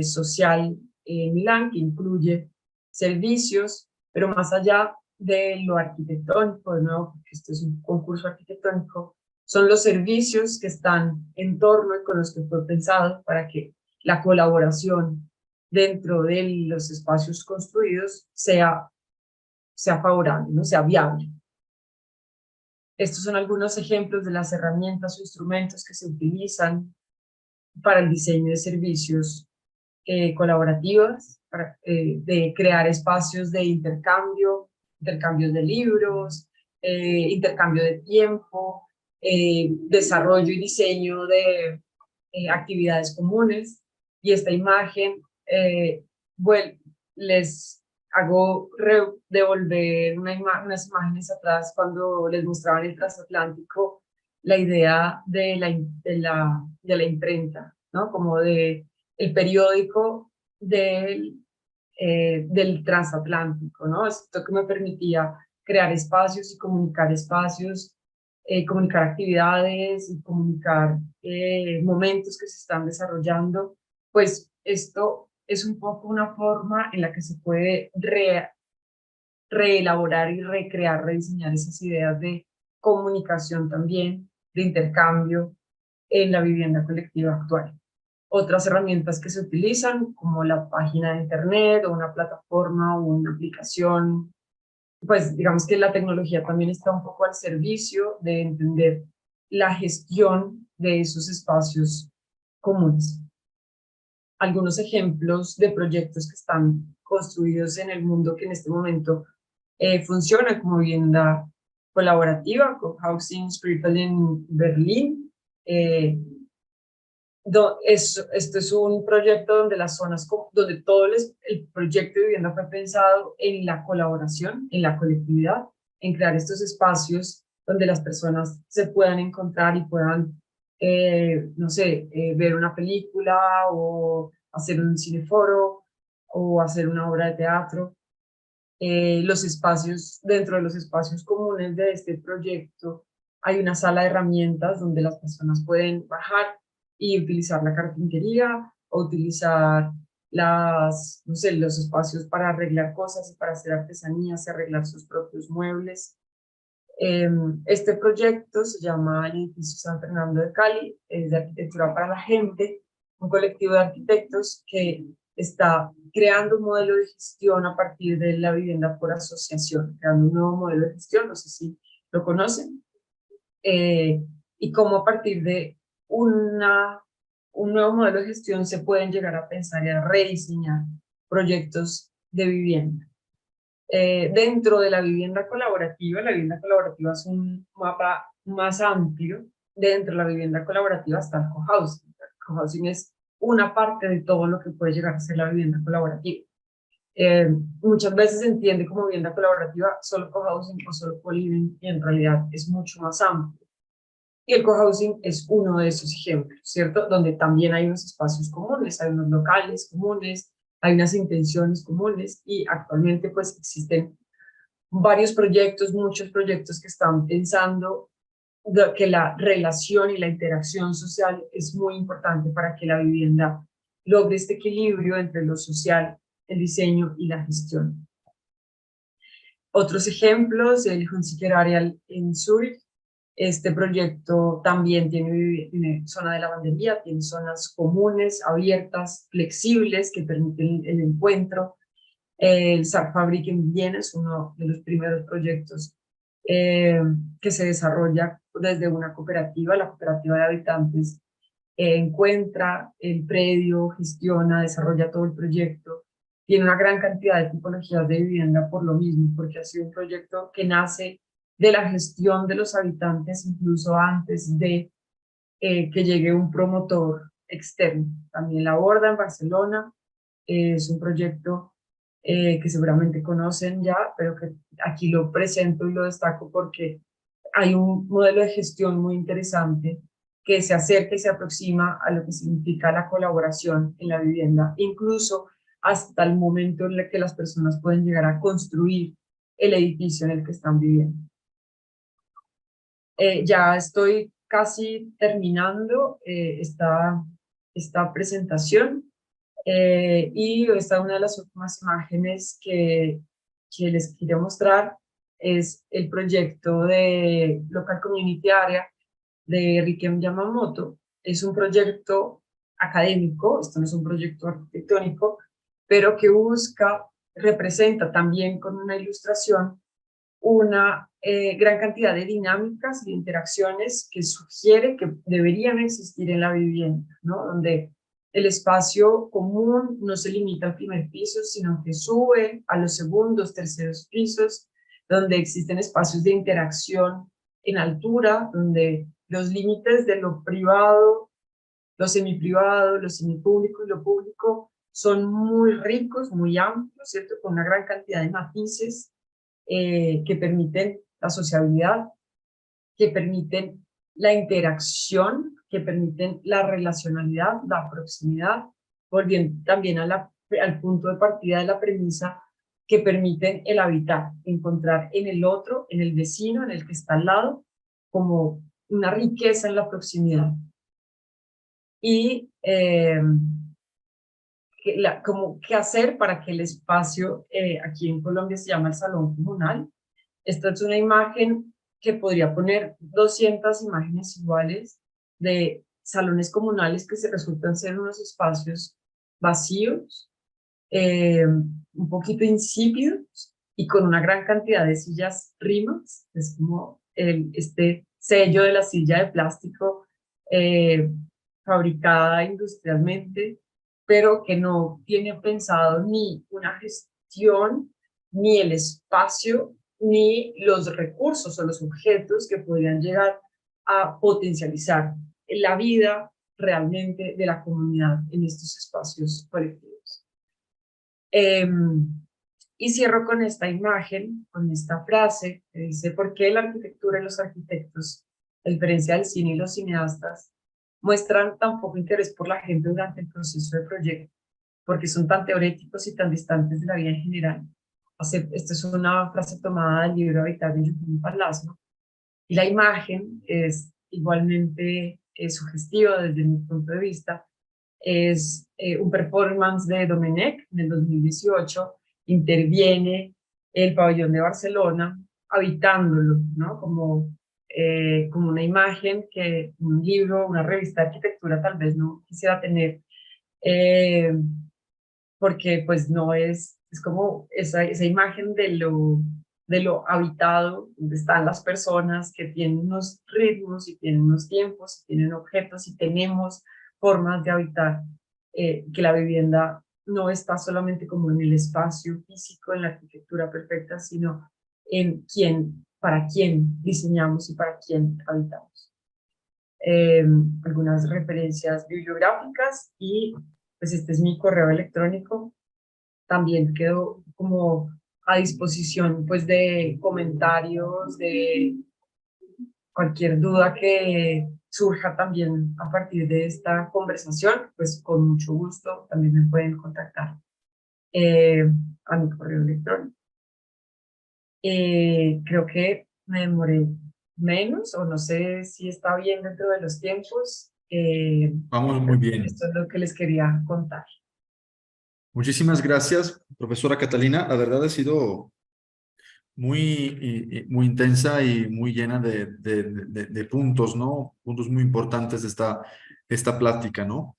social en Milán, que incluye servicios, pero más allá de lo arquitectónico, de nuevo, porque este es un concurso arquitectónico, son los servicios que están en torno y con los que fue pensado para que la colaboración dentro de los espacios construidos sea favorable, no sea viable. Estos son algunos ejemplos de las herramientas o instrumentos que se utilizan para el diseño de servicios colaborativas, de crear espacios de intercambio, intercambios de libros, intercambio de tiempo, desarrollo y diseño de actividades comunes. Y esta imagen, bueno, les hago devolver unas imágenes atrás cuando les mostraban el transatlántico, la idea de la imprenta, ¿no? Como de el periódico del transatlántico, ¿no? Esto que me permitía crear espacios y comunicar actividades y comunicar momentos que se están desarrollando, pues esto es un poco una forma en la que se puede reelaborar y recrear, rediseñar esas ideas de comunicación también, de intercambio en la vivienda colectiva actual. Otras herramientas que se utilizan, como la página de internet o una plataforma o una aplicación, pues digamos que la tecnología también está un poco al servicio de entender la gestión de esos espacios comunes. Algunos ejemplos de proyectos que están construidos en el mundo que en este momento funcionan como vivienda colaborativa, Cohousing Scribble en Berlín. Esto es un proyecto donde las zonas, donde el proyecto de vivienda fue pensado en la colaboración, en la colectividad, en crear estos espacios donde las personas se puedan encontrar y puedan, no sé, ver una película o hacer un cineforo o hacer una obra de teatro. Dentro de los espacios comunes de este proyecto hay una sala de herramientas donde las personas pueden bajar y utilizar la carpintería o utilizar no sé, los espacios para arreglar cosas y para hacer artesanías y arreglar sus propios muebles. Este proyecto se llama el Edificio San Fernando de Cali, es de arquitectura para la gente, un colectivo de arquitectos que está creando un modelo de gestión a partir de la vivienda por asociación, creando un nuevo modelo de gestión, no sé si lo conocen, y cómo a partir de un nuevo modelo de gestión se pueden llegar a pensar y a rediseñar proyectos de vivienda. Dentro de la vivienda colaborativa es un mapa más amplio. Dentro de la vivienda colaborativa está el cohousing. El cohousing es una parte de todo lo que puede llegar a ser la vivienda colaborativa. Muchas veces se entiende como vivienda colaborativa solo cohousing o solo co-living, y en realidad es mucho más amplio. Y el cohousing es uno de esos ejemplos, ¿cierto? Donde también hay unos espacios comunes, hay unos locales comunes, hay unas intenciones comunes, y actualmente pues existen varios proyectos, muchos proyectos que están pensando que la relación y la interacción social es muy importante para que la vivienda logre este equilibrio entre lo social, el diseño y la gestión. Otros ejemplos, el Hunziker Areal en Zurich. Este proyecto también tiene zona de lavandería, tiene zonas comunes, abiertas, flexibles, que permiten el encuentro. El Sargfabrik en Viena es uno de los primeros proyectos que se desarrolla desde una cooperativa. La cooperativa de habitantes encuentra el predio, gestiona, desarrolla todo el proyecto. Tiene una gran cantidad de tipologías de vivienda por lo mismo, porque ha sido un proyecto que nace de la gestión de los habitantes incluso antes de que llegue un promotor externo. También la aborda en Barcelona. Es un proyecto que seguramente conocen ya, pero que aquí lo presento y lo destaco porque hay un modelo de gestión muy interesante que se acerca y se aproxima a lo que significa la colaboración en la vivienda, incluso hasta el momento en el que las personas pueden llegar a construir el edificio en el que están viviendo. Ya estoy casi terminando esta presentación y esta una de las últimas imágenes que les quiero mostrar es el proyecto de Local Community Area de Rikem Yamamoto. Es un proyecto académico, esto no es un proyecto arquitectónico, pero que representa también con una ilustración una gran cantidad de dinámicas y interacciones que sugiere que deberían existir en la vivienda, ¿no? Donde el espacio común no se limita al primer piso, sino que sube a los segundos, terceros pisos, donde existen espacios de interacción en altura, donde los límites de lo privado, lo semiprivado, lo semipúblico y lo público son muy ricos, muy amplios, ¿cierto? Con una gran cantidad de matices que permiten la sociabilidad, que permiten la interacción, que permiten la relacionalidad, la proximidad, volviendo también al punto de partida de la premisa que permiten el habitar, encontrar en el otro, en el vecino, en el que está al lado, como una riqueza en la proximidad. Y como qué hacer para que el espacio, aquí en Colombia se llama el salón comunal. Esta es una imagen que podría poner 200 imágenes iguales de salones comunales que se resultan ser unos espacios vacíos, un poquito insípidos y con una gran cantidad de sillas rimas. Es como este sello de la silla de plástico eh, fabricada industrialmente, pero que no tiene pensado ni una gestión, ni el espacio, ni los recursos o los objetos que podrían llegar a potencializar la vida realmente de la comunidad en estos espacios colectivos. Y cierro con esta imagen, con esta frase que dice: ¿por qué la arquitectura y los arquitectos, a diferencia del cine y los cineastas, muestran tan poco interés por la gente durante el proceso de proyecto? Porque son tan teoréticos y tan distantes de la vida en general. Esta es una frase tomada del libro Habitar de Yucatán Palazzo, y la imagen es igualmente sugestiva desde mi punto de vista. Es un performance de Domenech en el 2018, interviene el pabellón de Barcelona habitándolo, ¿no? Como una imagen que un libro, una revista de arquitectura tal vez no quisiera tener, eh, porque pues no es como esa imagen de lo habitado, donde están las personas que tienen unos ritmos y tienen unos tiempos, y tienen objetos y tenemos formas de habitar, que la vivienda no está solamente como en el espacio físico, en la arquitectura perfecta, sino en para quién diseñamos y para quién habitamos. Algunas referencias bibliográficas y pues este es mi correo electrónico. También quedo como a disposición pues de comentarios, de cualquier duda que surja también a partir de esta conversación, pues con mucho gusto también me pueden contactar eh, a mi correo electrónico. Creo que me demoré menos o no sé si está bien dentro de los tiempos. Vamos muy bien. Esto es lo que les quería contar. Muchísimas gracias, profesora Catalina. La verdad ha sido muy, muy intensa y muy llena de puntos, ¿no? Puntos muy importantes de esta plática, ¿no?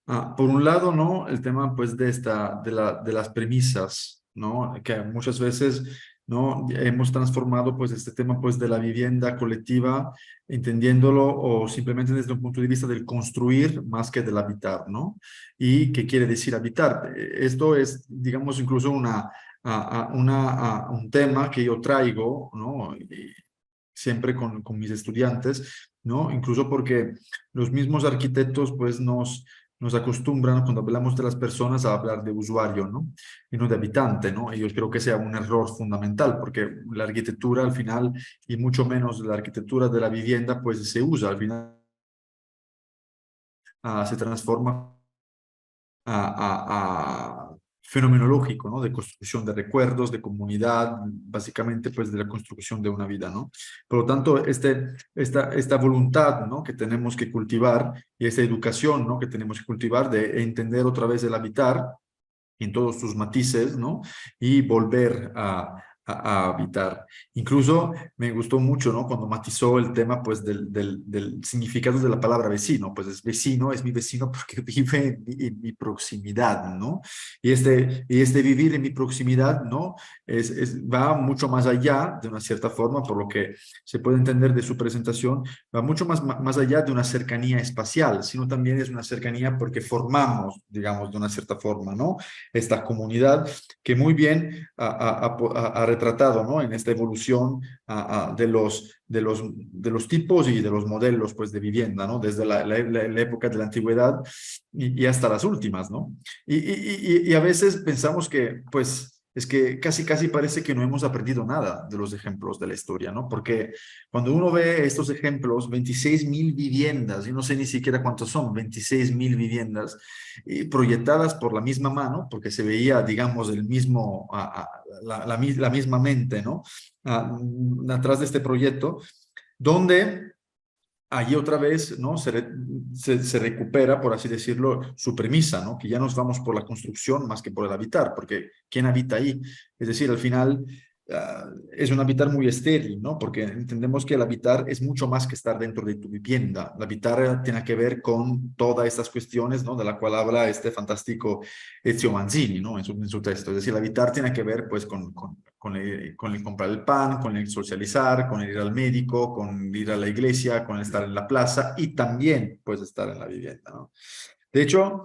Por un lado, ¿no? El tema, pues, de las premisas, ¿no? Que muchas veces, ¿no? Hemos transformado, pues, este tema, pues, de la vivienda colectiva, entendiéndolo o simplemente desde un punto de vista del construir más que del habitar, ¿no? ¿Y qué quiere decir habitar? Esto es, digamos, incluso un tema que yo traigo, ¿no? Y siempre con mis estudiantes, ¿no? Incluso porque los mismos arquitectos, pues, nos acostumbran cuando hablamos de las personas a hablar de usuario, ¿no? Y no de habitante, ¿no? Y yo creo que sea un error fundamental, porque la arquitectura al final, y mucho menos la arquitectura de la vivienda, pues se usa, al final se transforma a fenomenológico, ¿no? De construcción de recuerdos, de comunidad, básicamente pues de la construcción de una vida, ¿no? Por lo tanto, esta voluntad, ¿no? Que tenemos que cultivar y esta educación, ¿no? Que tenemos que cultivar de entender otra vez el habitar en todos sus matices, ¿no? Y volver a habitar. Incluso me gustó mucho, ¿no? Cuando matizó el tema, pues, del significado de la palabra vecino. Pues es vecino, es mi vecino porque vive en mi proximidad, ¿no? Y este vivir en mi proximidad, ¿no? Va mucho más allá, de una cierta forma, por lo que se puede entender de su presentación, va mucho más allá de una cercanía espacial, sino también es una cercanía porque formamos, digamos, de una cierta forma, ¿no? Esta comunidad que muy bien ha retratado, ¿no? En esta evolución de los tipos y de los modelos, pues, de vivienda, ¿no? Desde la época de la antigüedad y hasta las últimas, ¿no? Y a veces pensamos que, pues, es que casi parece que no hemos aprendido nada de los ejemplos de la historia, ¿no? Porque cuando uno ve estos ejemplos, 26.000 viviendas, y no sé ni siquiera cuántos son, 26.000 viviendas, proyectadas por la misma mano, porque se veía, digamos, el mismo, la misma mente, ¿no? Atrás de este proyecto, donde allí otra vez, ¿no? Se recupera, por así decirlo, su premisa, ¿no? Que ya nos vamos por la construcción más que por el habitar, porque ¿quién habita ahí? Es decir, al final es un habitar muy estéril, ¿no? Porque entendemos que el habitar es mucho más que estar dentro de tu vivienda. El habitar tiene que ver con todas estas cuestiones, ¿no? De la cual habla este fantástico Ezio Manzini, ¿no? En su texto. Es decir, el habitar tiene que ver, pues, con el comprar el pan, con el socializar, con el ir al médico, con ir a la iglesia, con estar en la plaza y también, pues, estar en la vivienda, ¿no? De hecho,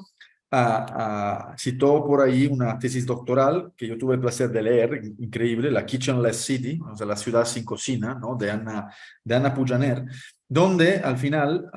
citó por ahí una tesis doctoral que yo tuve el placer de leer, increíble, la Kitchenless City, o sea, la ciudad sin cocina, ¿no? De Anna Pujaner, donde al final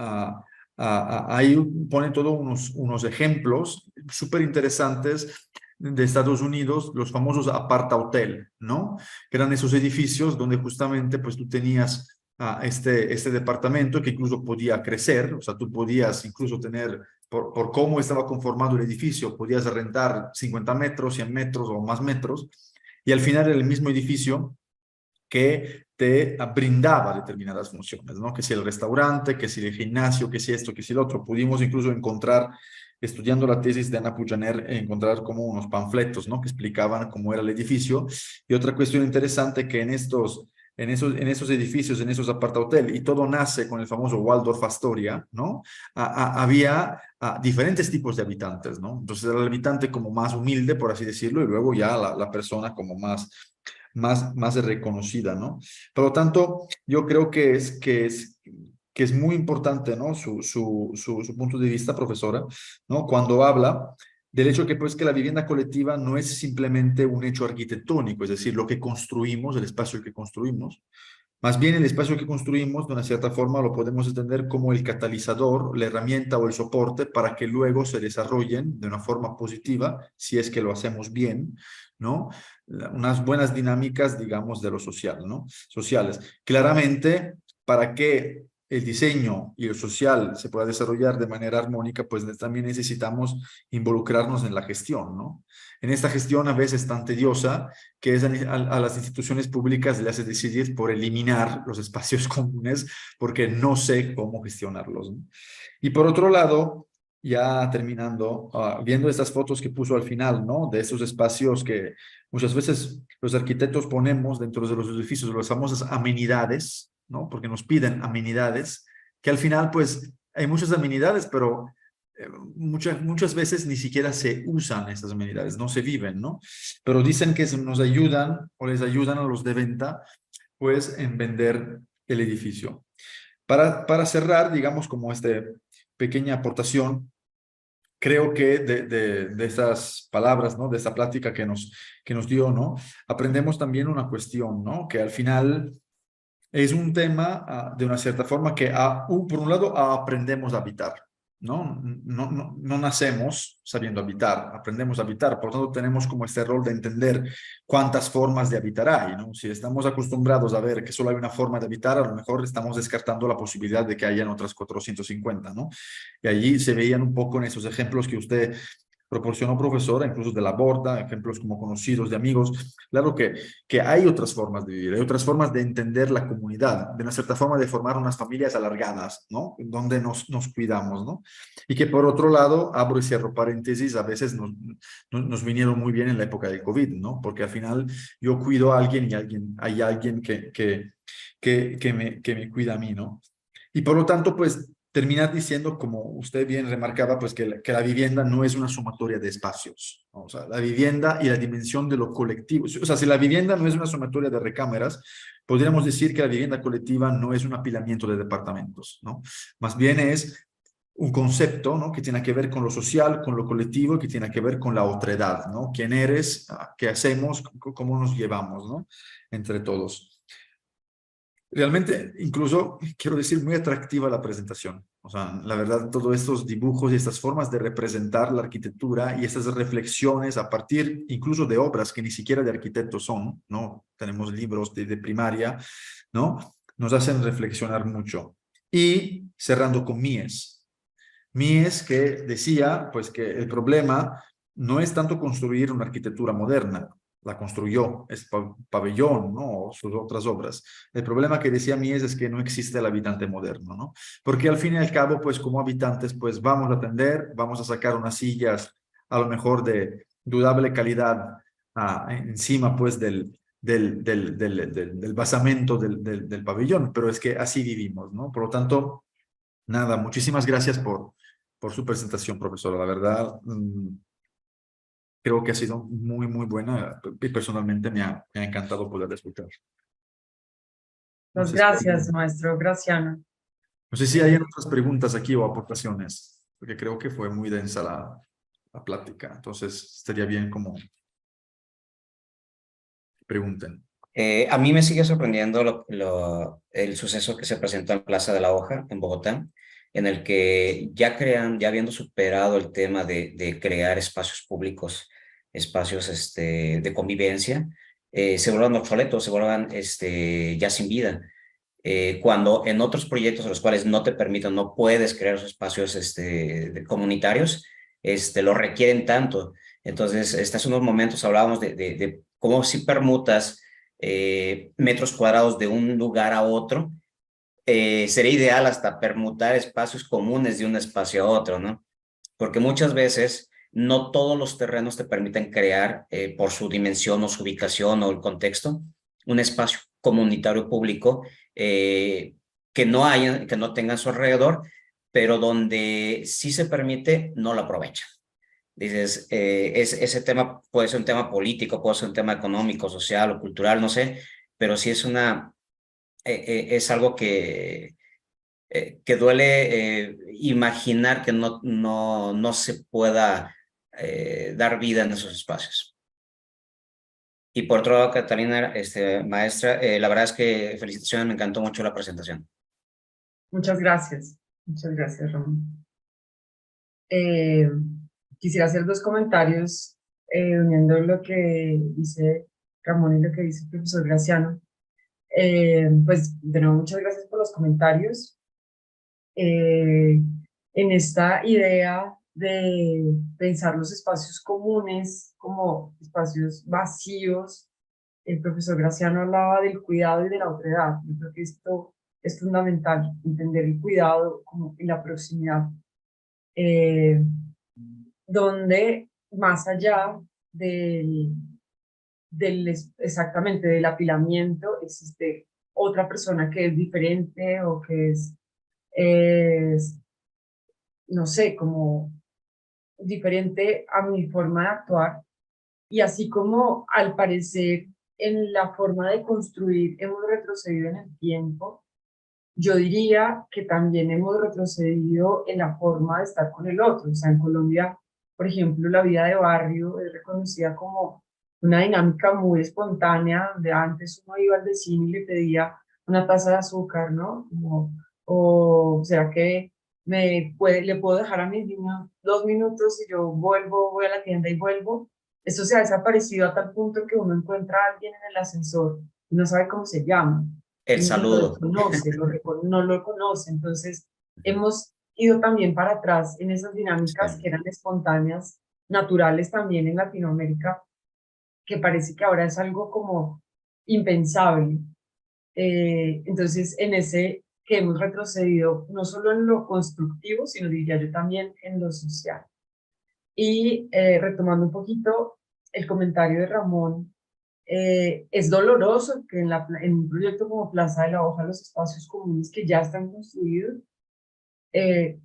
ahí pone todos unos ejemplos súper interesantes de Estados Unidos, los famosos aparta-hotel, ¿no? Que eran esos edificios donde justamente pues tú tenías este departamento que incluso podía crecer, o sea, tú podías incluso tener por cómo estaba conformado el edificio, podías rentar 50 metros, 100 metros o más metros, y al final era el mismo edificio que te brindaba determinadas funciones, ¿no? Que si el restaurante, que si el gimnasio, que si esto, que si el otro. Pudimos incluso encontrar, estudiando la tesis de Ana Pujaner, encontrar como unos panfletos, ¿no? Que explicaban cómo era el edificio. Y otra cuestión interesante que en esos edificios, en esos apartahotel, y todo nace con el famoso Waldorf Astoria, ¿no? Había diferentes tipos de habitantes, ¿no? Entonces era el habitante como más humilde, por así decirlo, y luego ya la persona como más reconocida, ¿no? Por lo tanto, yo creo que es muy importante, ¿no? Su punto de vista, profesora, ¿no? Cuando habla del hecho que, pues, que la vivienda colectiva no es simplemente un hecho arquitectónico, es decir, lo que construimos, el espacio que construimos. Más bien el espacio que construimos, de una cierta forma, lo podemos entender como el catalizador, la herramienta o el soporte para que luego se desarrollen de una forma positiva, si es que lo hacemos bien, ¿no? Unas buenas dinámicas, digamos, de lo social, ¿no? Sociales. Claramente, para que el diseño y el social se pueda desarrollar de manera armónica, pues también necesitamos involucrarnos en la gestión, ¿no? En esta gestión a veces tan tediosa, que es a las instituciones públicas le hace decidir por eliminar los espacios comunes porque no sé cómo gestionarlos, ¿no? Y por otro lado, ya terminando, viendo estas fotos que puso al final, ¿no? De esos espacios que muchas veces los arquitectos ponemos dentro de los edificios, las famosas amenidades, ¿no? Porque nos piden amenidades, que al final, pues, hay muchas amenidades, pero muchas veces ni siquiera se usan estas amenidades, no se viven, ¿no? Pero dicen que nos ayudan o les ayudan a los de venta, pues, en vender el edificio. Para cerrar, digamos, como esta pequeña aportación, creo que de estas palabras, ¿no? De esta plática que nos dio, ¿no? Aprendemos también una cuestión, ¿no? Que al final es un tema, de una cierta forma, que por un lado aprendemos a habitar, ¿no? No nacemos sabiendo habitar, aprendemos a habitar, por lo tanto tenemos como este rol de entender cuántas formas de habitar hay, ¿no? Si estamos acostumbrados a ver que solo hay una forma de habitar, a lo mejor estamos descartando la posibilidad de que hayan otras 450, ¿no? Y allí se veían un poco en esos ejemplos que usted proporcionó profesora, incluso de la borda, ejemplos como conocidos de amigos. Claro que hay otras formas de vivir, hay otras formas de entender la comunidad, de una cierta forma de formar unas familias alargadas, ¿no? Donde nos cuidamos, ¿no? Y que por otro lado, abro y cierro paréntesis, a veces nos vinieron muy bien en la época del COVID, ¿no? Porque al final yo cuido a alguien y hay alguien que me cuida a mí, ¿no? Y por lo tanto, pues terminar diciendo, como usted bien remarcaba, pues que la vivienda no es una sumatoria de espacios, ¿no? O sea, la vivienda y la dimensión de lo colectivo. O sea, si la vivienda no es una sumatoria de recámaras, podríamos decir que la vivienda colectiva no es un apilamiento de departamentos, ¿no? Más bien es un concepto, ¿no? Que tiene que ver con lo social, con lo colectivo, y que tiene que ver con la otredad, ¿no? ¿Quién eres? ¿Qué hacemos? ¿Cómo nos llevamos, ¿no? Entre todos. Realmente, incluso, quiero decir, muy atractiva la presentación. O sea, la verdad, todos estos dibujos y estas formas de representar la arquitectura y estas reflexiones a partir incluso de obras que ni siquiera de arquitectos son, ¿no? Tenemos libros de primaria, ¿no? Nos hacen reflexionar mucho. Y cerrando con Mies. Mies que decía, pues, que el problema no es tanto construir una arquitectura moderna, la construyó, es Pabellón, ¿no? O sus otras obras. El problema que decía Mies es que no existe el habitante moderno, ¿no? Porque al fin y al cabo, pues como habitantes, pues vamos a atender, vamos a sacar unas sillas a lo mejor de dudable calidad encima, pues, del basamento del pabellón, pero es que así vivimos, ¿no? Por lo tanto, nada, muchísimas gracias por su presentación, profesora. La verdad, creo que ha sido muy, muy buena y personalmente me ha encantado poder escuchar. No Pues sé si gracias, maestro Graciano. no sé si hay Eh, otras preguntas aquí o aportaciones, porque creo que fue muy densa la plática. Entonces, estaría bien como pregunten. A mí me sigue sorprendiendo el suceso que se presentó en Plaza de la Hoja, en Bogotá, en el que ya habiendo superado el tema de crear espacios públicos, espacios de convivencia, se vuelvan obsoletos, se vuelvan ya sin vida. Cuando en otros proyectos a los cuales no te permiten, no puedes crear esos espacios comunitarios, lo requieren tanto. Entonces, hace unos momentos hablábamos de cómo si permutas metros cuadrados de un lugar a otro, sería ideal hasta permutar espacios comunes de un espacio a otro, ¿no? Porque muchas veces no todos los terrenos te permiten crear, por su dimensión o su ubicación o el contexto, un espacio comunitario público que no tenga a su alrededor, pero donde sí se permite, no lo aprovechan. Dices, ese tema puede ser un tema político, puede ser un tema económico, social o cultural, no sé, pero sí es algo que duele imaginar que no se pueda dar vida en esos espacios. Y por otro lado, Catalina, maestra, la verdad es que felicitaciones, me encantó mucho la presentación. muchas gracias, Ramón. Eh, Quisiera hacer dos comentarios uniendo lo que dice Ramón y lo que dice el profesor Graciano. Pues de nuevo, muchas gracias por los comentarios. En esta idea de pensar los espacios comunes como espacios vacíos, el profesor Graciano hablaba del cuidado y de la otredad. Yo creo que esto es fundamental, entender el cuidado como en la proximidad, eh, donde más allá del, exactamente del apilamiento existe otra persona que es diferente o que es no sé, como diferente a mi forma de actuar. Y así como al parecer en la forma de construir hemos retrocedido en el tiempo, yo diría que también hemos retrocedido en la forma de estar con el otro. O sea, en Colombia, por ejemplo, la vida de barrio es reconocida como una dinámica muy espontánea, donde antes uno iba al vecino y le pedía una taza de azúcar, ¿no? Como, o será que le puedo dejar a mis niños 2 minutos y yo vuelvo, voy a la tienda y vuelvo. Eso se ha desaparecido a tal punto que uno encuentra a alguien en el ascensor y no sabe cómo se llama El y lo saludo. desconoce, no lo conoce. Entonces, hemos ido también para atrás en esas dinámicas Sí. que eran espontáneas naturales también en Latinoamérica, que parece que ahora es algo como impensable. Entonces, en ese que hemos retrocedido no solo en lo constructivo, sino diría yo también en lo social. Y retomando un poquito el comentario de Ramón, es doloroso que en un proyecto como Plaza de la Hoja los espacios comunes que ya están construidos eh,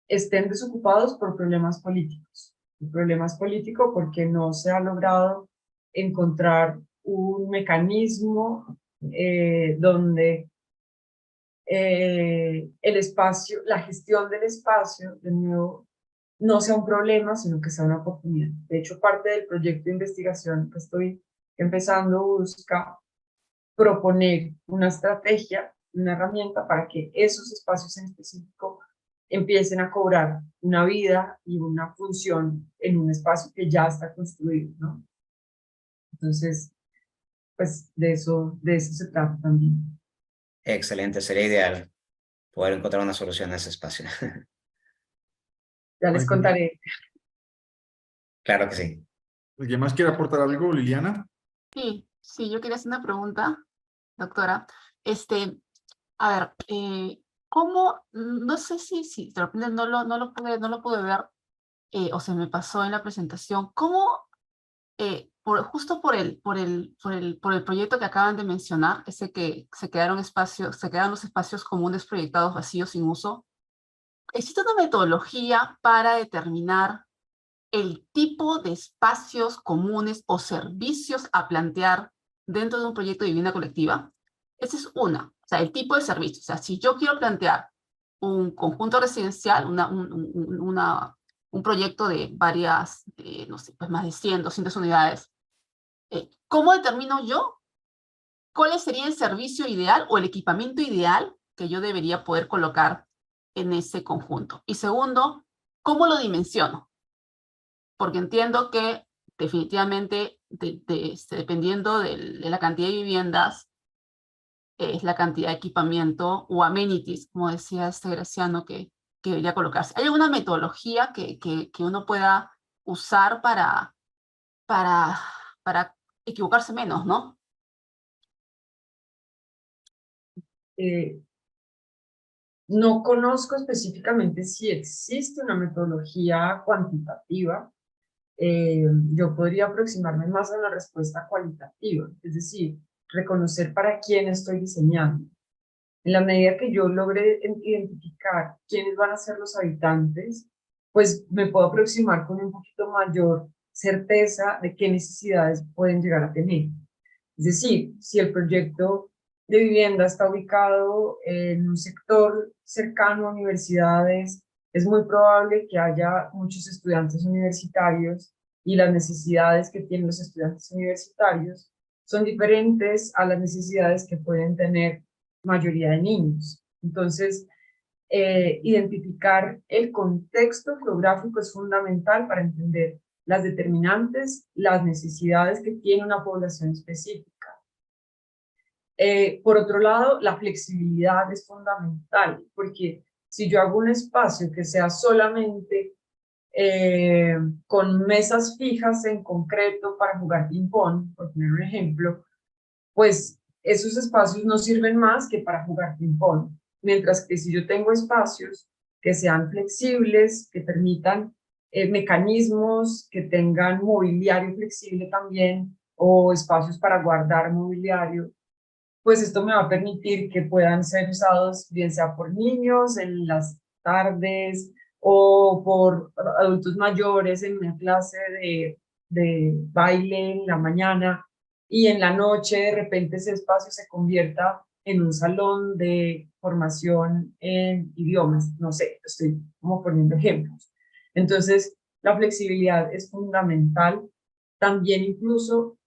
estén desocupados por problemas políticos. Problemas políticos porque no se ha logrado encontrar un mecanismo donde el espacio, la gestión del espacio, de nuevo, no sea un problema, sino que sea una oportunidad. De hecho, parte del proyecto de investigación que estoy empezando busca proponer una estrategia, una herramienta para que esos espacios en específico empiecen a cobrar una vida y una función en un espacio que ya está construido, ¿no? Entonces, pues de eso se trata también. Excelente, sería ideal poder encontrar una solución a ese espacio. Ya les contaré. Claro que sí. ¿Alguien más quiere aportar algo, Liliana? Sí, sí, yo quería hacer una pregunta, doctora. A ver, ¿cómo? No sé si de repente no lo pude ver o se me pasó en la presentación. ¿Cómo, justo por el proyecto que acaban de mencionar, ese que se quedaron los espacios comunes proyectados vacíos sin uso, existe una metodología para determinar el tipo de espacios comunes o servicios a plantear dentro de un proyecto de vivienda colectiva? Esa es una, o sea, el tipo de servicio. O sea, si yo quiero plantear un conjunto residencial, un proyecto de varias, no sé, pues más de 100, 200 unidades, ¿cómo determino yo cuál sería el servicio ideal o el equipamiento ideal que yo debería poder colocar en ese conjunto? Y segundo, ¿cómo lo dimensiono? Porque entiendo que definitivamente, dependiendo de la cantidad de viviendas, es la cantidad de equipamiento o amenities, como decía Graciano, que debería colocarse. ¿Hay alguna metodología que uno pueda usar para equivocarse menos, no? Eh, no conozco específicamente si existe una metodología cuantitativa. Yo podría aproximarme más a una respuesta cualitativa, es decir, reconocer para quién estoy diseñando. En la medida que yo logre identificar quiénes van a ser los habitantes, pues me puedo aproximar con un poquito mayor certeza de qué necesidades pueden llegar a tener. Es decir, si el proyecto de vivienda está ubicado en un sector cercano a universidades, es muy probable que haya muchos estudiantes universitarios y las necesidades que tienen los estudiantes universitarios son diferentes a las necesidades que pueden tener mayoría de niños. Entonces, identificar el contexto geográfico es fundamental para entender las determinantes, las necesidades que tiene una población específica. Por otro lado, la flexibilidad es fundamental, porque si yo hago un espacio que sea solamente con mesas fijas en concreto para jugar ping-pong, por poner un ejemplo, pues esos espacios no sirven más que para jugar ping-pong. Mientras que si yo tengo espacios que sean flexibles, que permitan mecanismos, que tengan mobiliario flexible también, o espacios para guardar mobiliario, pues esto me va a permitir que puedan ser usados bien sea por niños en las tardes o por adultos mayores en una clase de baile en la mañana, y en la noche de repente ese espacio se convierta en un salón de formación en idiomas. No sé, estoy como poniendo ejemplos. Entonces, la flexibilidad es fundamental. También incluso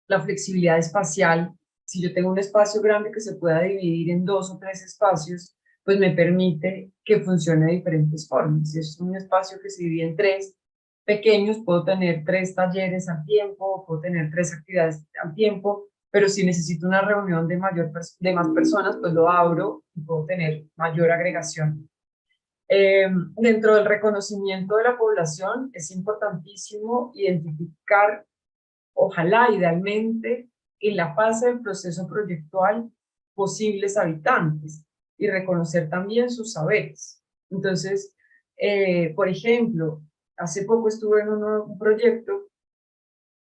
la flexibilidad espacial. Si yo tengo un espacio grande que se pueda dividir en 2 o 3 espacios, pues me permite que funcione de diferentes formas. Si es un espacio que se divide en 3 pequeños, puedo tener 3 talleres al tiempo, puedo tener 3 actividades al tiempo, pero si necesito una reunión de más personas, pues lo abro y puedo tener mayor agregación. Dentro del reconocimiento de la población es importantísimo identificar, ojalá idealmente, en la fase del proceso proyectual, posibles habitantes y reconocer también sus saberes. Entonces, por ejemplo, hace poco estuve en un proyecto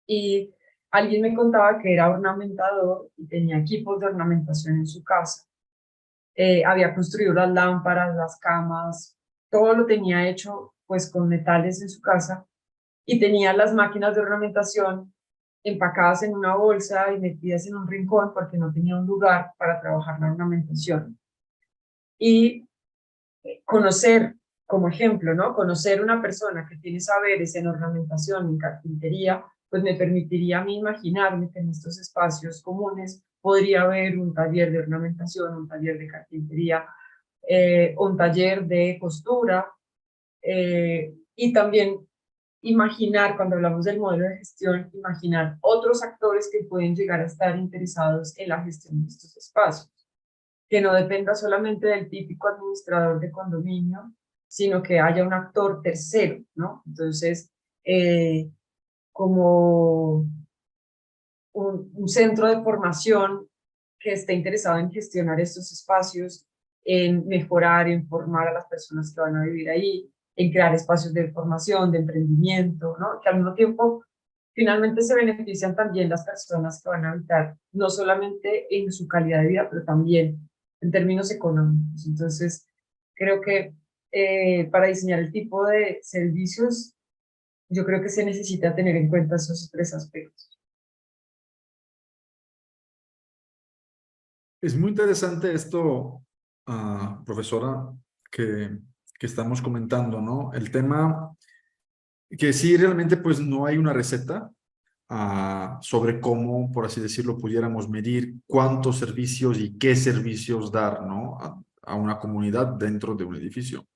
y alguien me contaba que era ornamentador y tenía equipos de ornamentación en su casa. Había construido las lámparas, las camas, todo lo tenía hecho pues con metales en su casa y tenía las máquinas de ornamentación empacadas en una bolsa y metidas en un rincón porque no tenía un lugar para trabajar la ornamentación. Y conocer, como ejemplo, ¿no? Conocer una persona que tiene saberes en ornamentación, en carpintería, pues me permitiría a mí imaginarme que en estos espacios comunes podría haber un taller de ornamentación, un taller de carpintería, un taller de costura, y también imaginar, cuando hablamos del modelo de gestión, imaginar otros actores que pueden llegar a estar interesados en la gestión de estos espacios, que no dependa solamente del típico administrador de condominio, sino que haya un actor tercero, ¿no? Entonces, como un centro de formación que esté interesado en gestionar estos espacios, en mejorar, en formar a las personas que van a vivir ahí, en crear espacios de formación, de emprendimiento, ¿no? Que al mismo tiempo finalmente se benefician también las personas que van a habitar, no solamente en su calidad de vida, pero también en términos económicos. Entonces, creo que para diseñar el tipo de servicios, yo creo que se necesita tener en cuenta esos tres aspectos. Es muy interesante esto, profesora, que estamos comentando, ¿no? El tema que sí realmente pues no hay una receta sobre cómo, por así decirlo, pudiéramos medir cuántos servicios y qué servicios dar, ¿no? A una comunidad dentro de un edificio.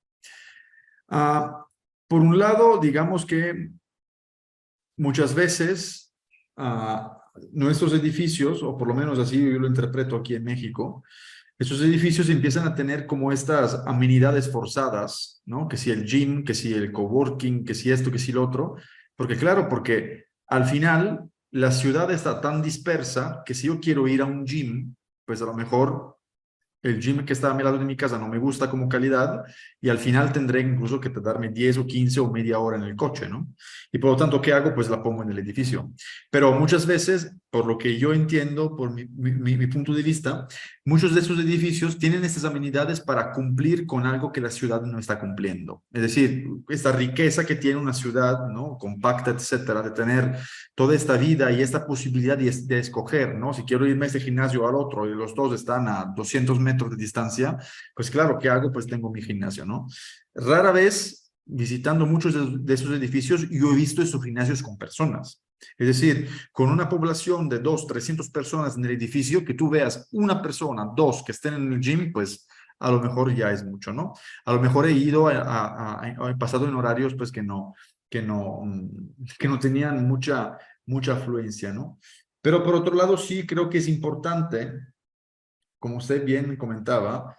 Por un lado, digamos que muchas veces nuestros edificios, o por lo menos así yo lo interpreto aquí en México, esos edificios empiezan a tener como estas amenidades forzadas, ¿no? Que si el gym, que si el coworking, que si esto, que si lo otro. Porque claro, porque al final la ciudad está tan dispersa que si yo quiero ir a un gym, pues a lo mejor el gym que está a mi lado de mi casa no me gusta como calidad y al final tendré incluso que tardarme 10 o 15 o media hora en el coche, ¿no? Y por lo tanto, ¿qué hago? Pues la pongo en el edificio. Pero muchas veces, por lo que yo entiendo, por mi punto de vista, muchos de esos edificios tienen estas amenidades para cumplir con algo que la ciudad no está cumpliendo. Es decir, esta riqueza que tiene una ciudad, ¿no? Compacta, etcétera, de tener toda esta vida y esta posibilidad de escoger, ¿no? Si quiero irme a este gimnasio o al otro y los dos están a 200 metros de distancia, pues claro, ¿qué hago? Pues tengo mi gimnasio, ¿no? Rara vez, visitando muchos de esos edificios, yo he visto esos gimnasios con personas. Es decir, con una población de 200, 300 personas en el edificio, que tú veas una persona, dos que estén en el gym, pues a lo mejor ya es mucho, ¿no? A lo mejor he ido, he pasado en horarios pues que no tenían mucha afluencia, ¿no? Pero por otro lado sí creo que es importante, como usted bien comentaba,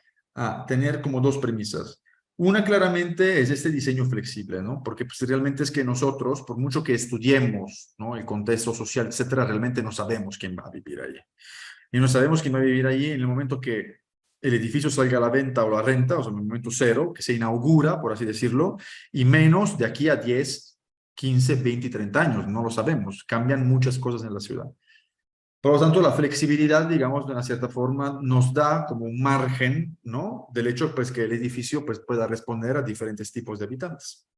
tener como dos premisas. Una claramente es este diseño flexible, ¿no? Porque pues, realmente es que nosotros, por mucho que estudiemos, ¿no? El contexto social, etcétera, realmente no sabemos quién va a vivir allí. Y no sabemos quién va a vivir allí en el momento que el edificio salga a la venta o a la renta, o sea, en el momento cero, que se inaugura, por así decirlo, y menos de aquí a 10, 15, 20 y 30 años, no lo sabemos, cambian muchas cosas en la ciudad. Por lo tanto, la flexibilidad, digamos, de una cierta forma, nos da como un margen, ¿no? Del hecho, pues, que el edificio pues, pueda responder a diferentes tipos de habitantes.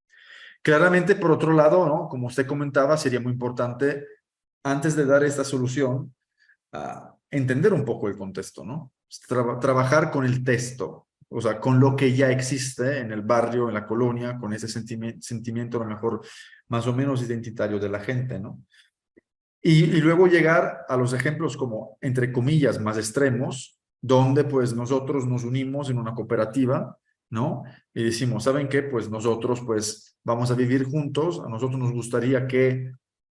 Claramente, por otro lado, ¿no? Como usted comentaba, sería muy importante, antes de dar esta solución, entender un poco el contexto, ¿no? Trabajar con el texto, o sea, con lo que ya existe en el barrio, en la colonia, con ese sentimiento a lo mejor más o menos identitario de la gente, ¿no? Y luego llegar a los ejemplos como, entre comillas, más extremos, donde pues nosotros nos unimos en una cooperativa, ¿no? Y decimos, ¿saben qué? Pues nosotros pues vamos a vivir juntos, a nosotros nos gustaría que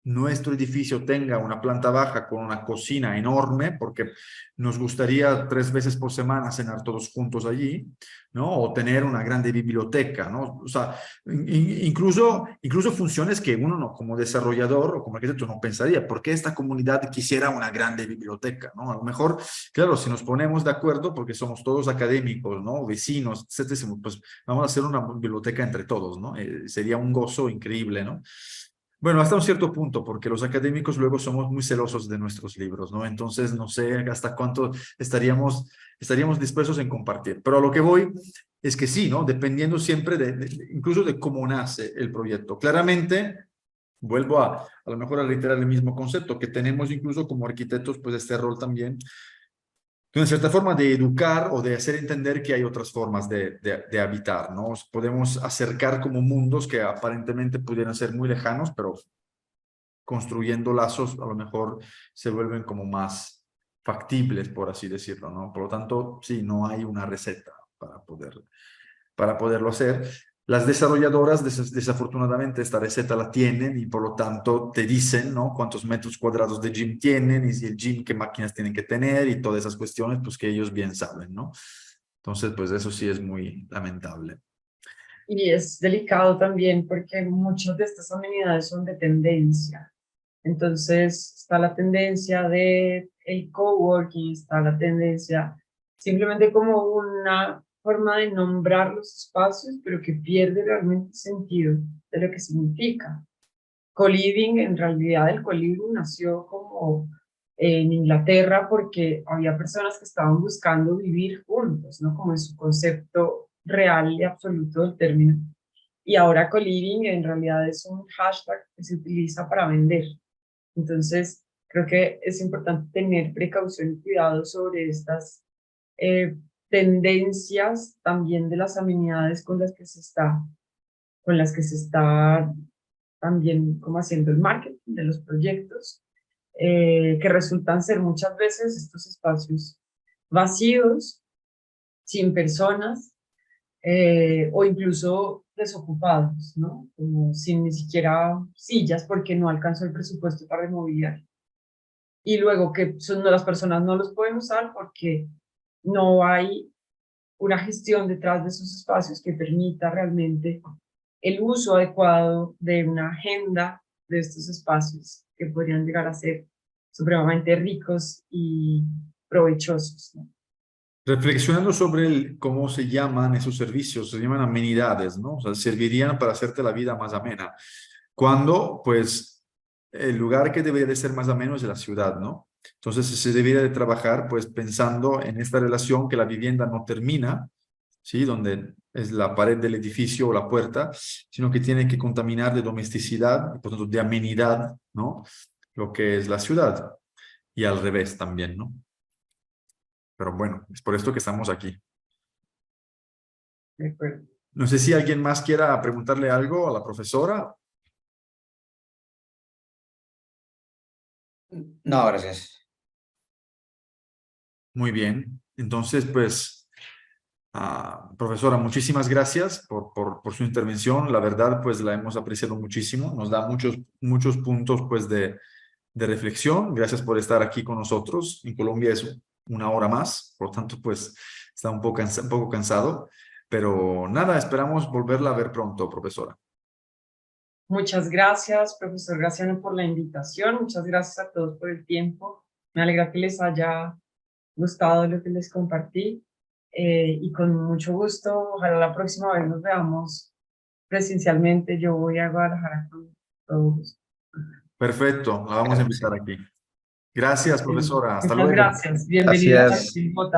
nuestro edificio tenga una planta baja con una cocina enorme, porque nos gustaría 3 veces por semana cenar todos juntos allí, ¿no? O tener una grande biblioteca, ¿no? O sea, incluso funciones que uno no, como desarrollador o como arquitecto no pensaría, ¿por qué esta comunidad quisiera una grande biblioteca, ¿no? A lo mejor, claro, si nos ponemos de acuerdo, porque somos todos académicos, ¿no? Vecinos, etcétera, pues vamos a hacer una biblioteca entre todos, ¿no? Sería un gozo increíble, ¿no? Bueno, hasta un cierto punto, porque los académicos luego somos muy celosos de nuestros libros, ¿no? Entonces, no sé hasta cuánto estaríamos dispuestos en compartir. Pero a lo que voy es que sí, ¿no? Dependiendo siempre incluso de cómo nace el proyecto. Claramente, vuelvo a lo mejor a reiterar el mismo concepto, que tenemos incluso como arquitectos, pues este rol también una cierta forma de educar o de hacer entender que hay otras formas de habitar, ¿no? Podemos acercar como mundos que aparentemente pudieran ser muy lejanos, pero construyendo lazos a lo mejor se vuelven como más factibles, por así decirlo, ¿no? Por lo tanto, sí, no hay una receta para poderlo hacer. Las desarrolladoras, desafortunadamente, esta receta la tienen y por lo tanto te dicen, ¿no? Cuántos metros cuadrados de gym tienen y si el gym, qué máquinas tienen que tener y todas esas cuestiones, pues que ellos bien saben, ¿no? Entonces, pues eso sí es muy lamentable. Y es delicado también porque muchas de estas amenidades son de tendencia. Entonces está la tendencia de el coworking, está la tendencia simplemente como una forma de nombrar los espacios, pero que pierde realmente sentido de lo que significa. Co-living, en realidad el co-living nació como en Inglaterra porque había personas que estaban buscando vivir juntos, ¿no? Como en su concepto real y absoluto del término. Y ahora co-living en realidad es un hashtag que se utiliza para vender. Entonces, creo que es importante tener precaución y cuidado sobre estas tendencias también de las amenidades con las que se está también como haciendo el marketing de los proyectos, que resultan ser muchas veces estos espacios vacíos, sin personas, o incluso desocupados, ¿no? Como sin ni siquiera sillas porque no alcanzó el presupuesto para el mobiliario. Y luego que las personas no los pueden usar porque no hay una gestión detrás de esos espacios que permita realmente el uso adecuado de una agenda de estos espacios que podrían llegar a ser supremamente ricos y provechosos, ¿no? Reflexionando sobre cómo se llaman esos servicios, se llaman amenidades, ¿no? O sea, servirían para hacerte la vida más amena. Cuando, pues, el lugar que debería de ser más ameno es la ciudad, ¿no? Entonces, se debería de trabajar, pues, pensando en esta relación que la vivienda no termina, ¿sí? Donde es la pared del edificio o la puerta, sino que tiene que contaminar de domesticidad y, por tanto, de amenidad, ¿no? Lo que es la ciudad. Y al revés también, ¿no? Pero bueno, es por esto que estamos aquí. De acuerdo. No sé si alguien más quiera preguntarle algo a la profesora. No, gracias. Muy bien. Entonces, pues, profesora, muchísimas gracias por su intervención. La verdad, pues, la hemos apreciado muchísimo. Nos da muchos puntos, pues, de reflexión. Gracias por estar aquí con nosotros. En Colombia es 1 hora más, por lo tanto, pues, está un poco cansado. Pero nada, esperamos volverla a ver pronto, profesora. Muchas gracias, profesor Graciano, por la invitación. Muchas gracias a todos por el tiempo. Me alegra que les haya gustado lo que les compartí. Y con mucho gusto, ojalá la próxima vez nos veamos presencialmente. Yo voy a Guadalajara con todo gusto. Perfecto, la vamos a invitar aquí. Gracias, profesora. Hasta Muchas luego. gracias. Bienvenida a Gracias. Bogotá.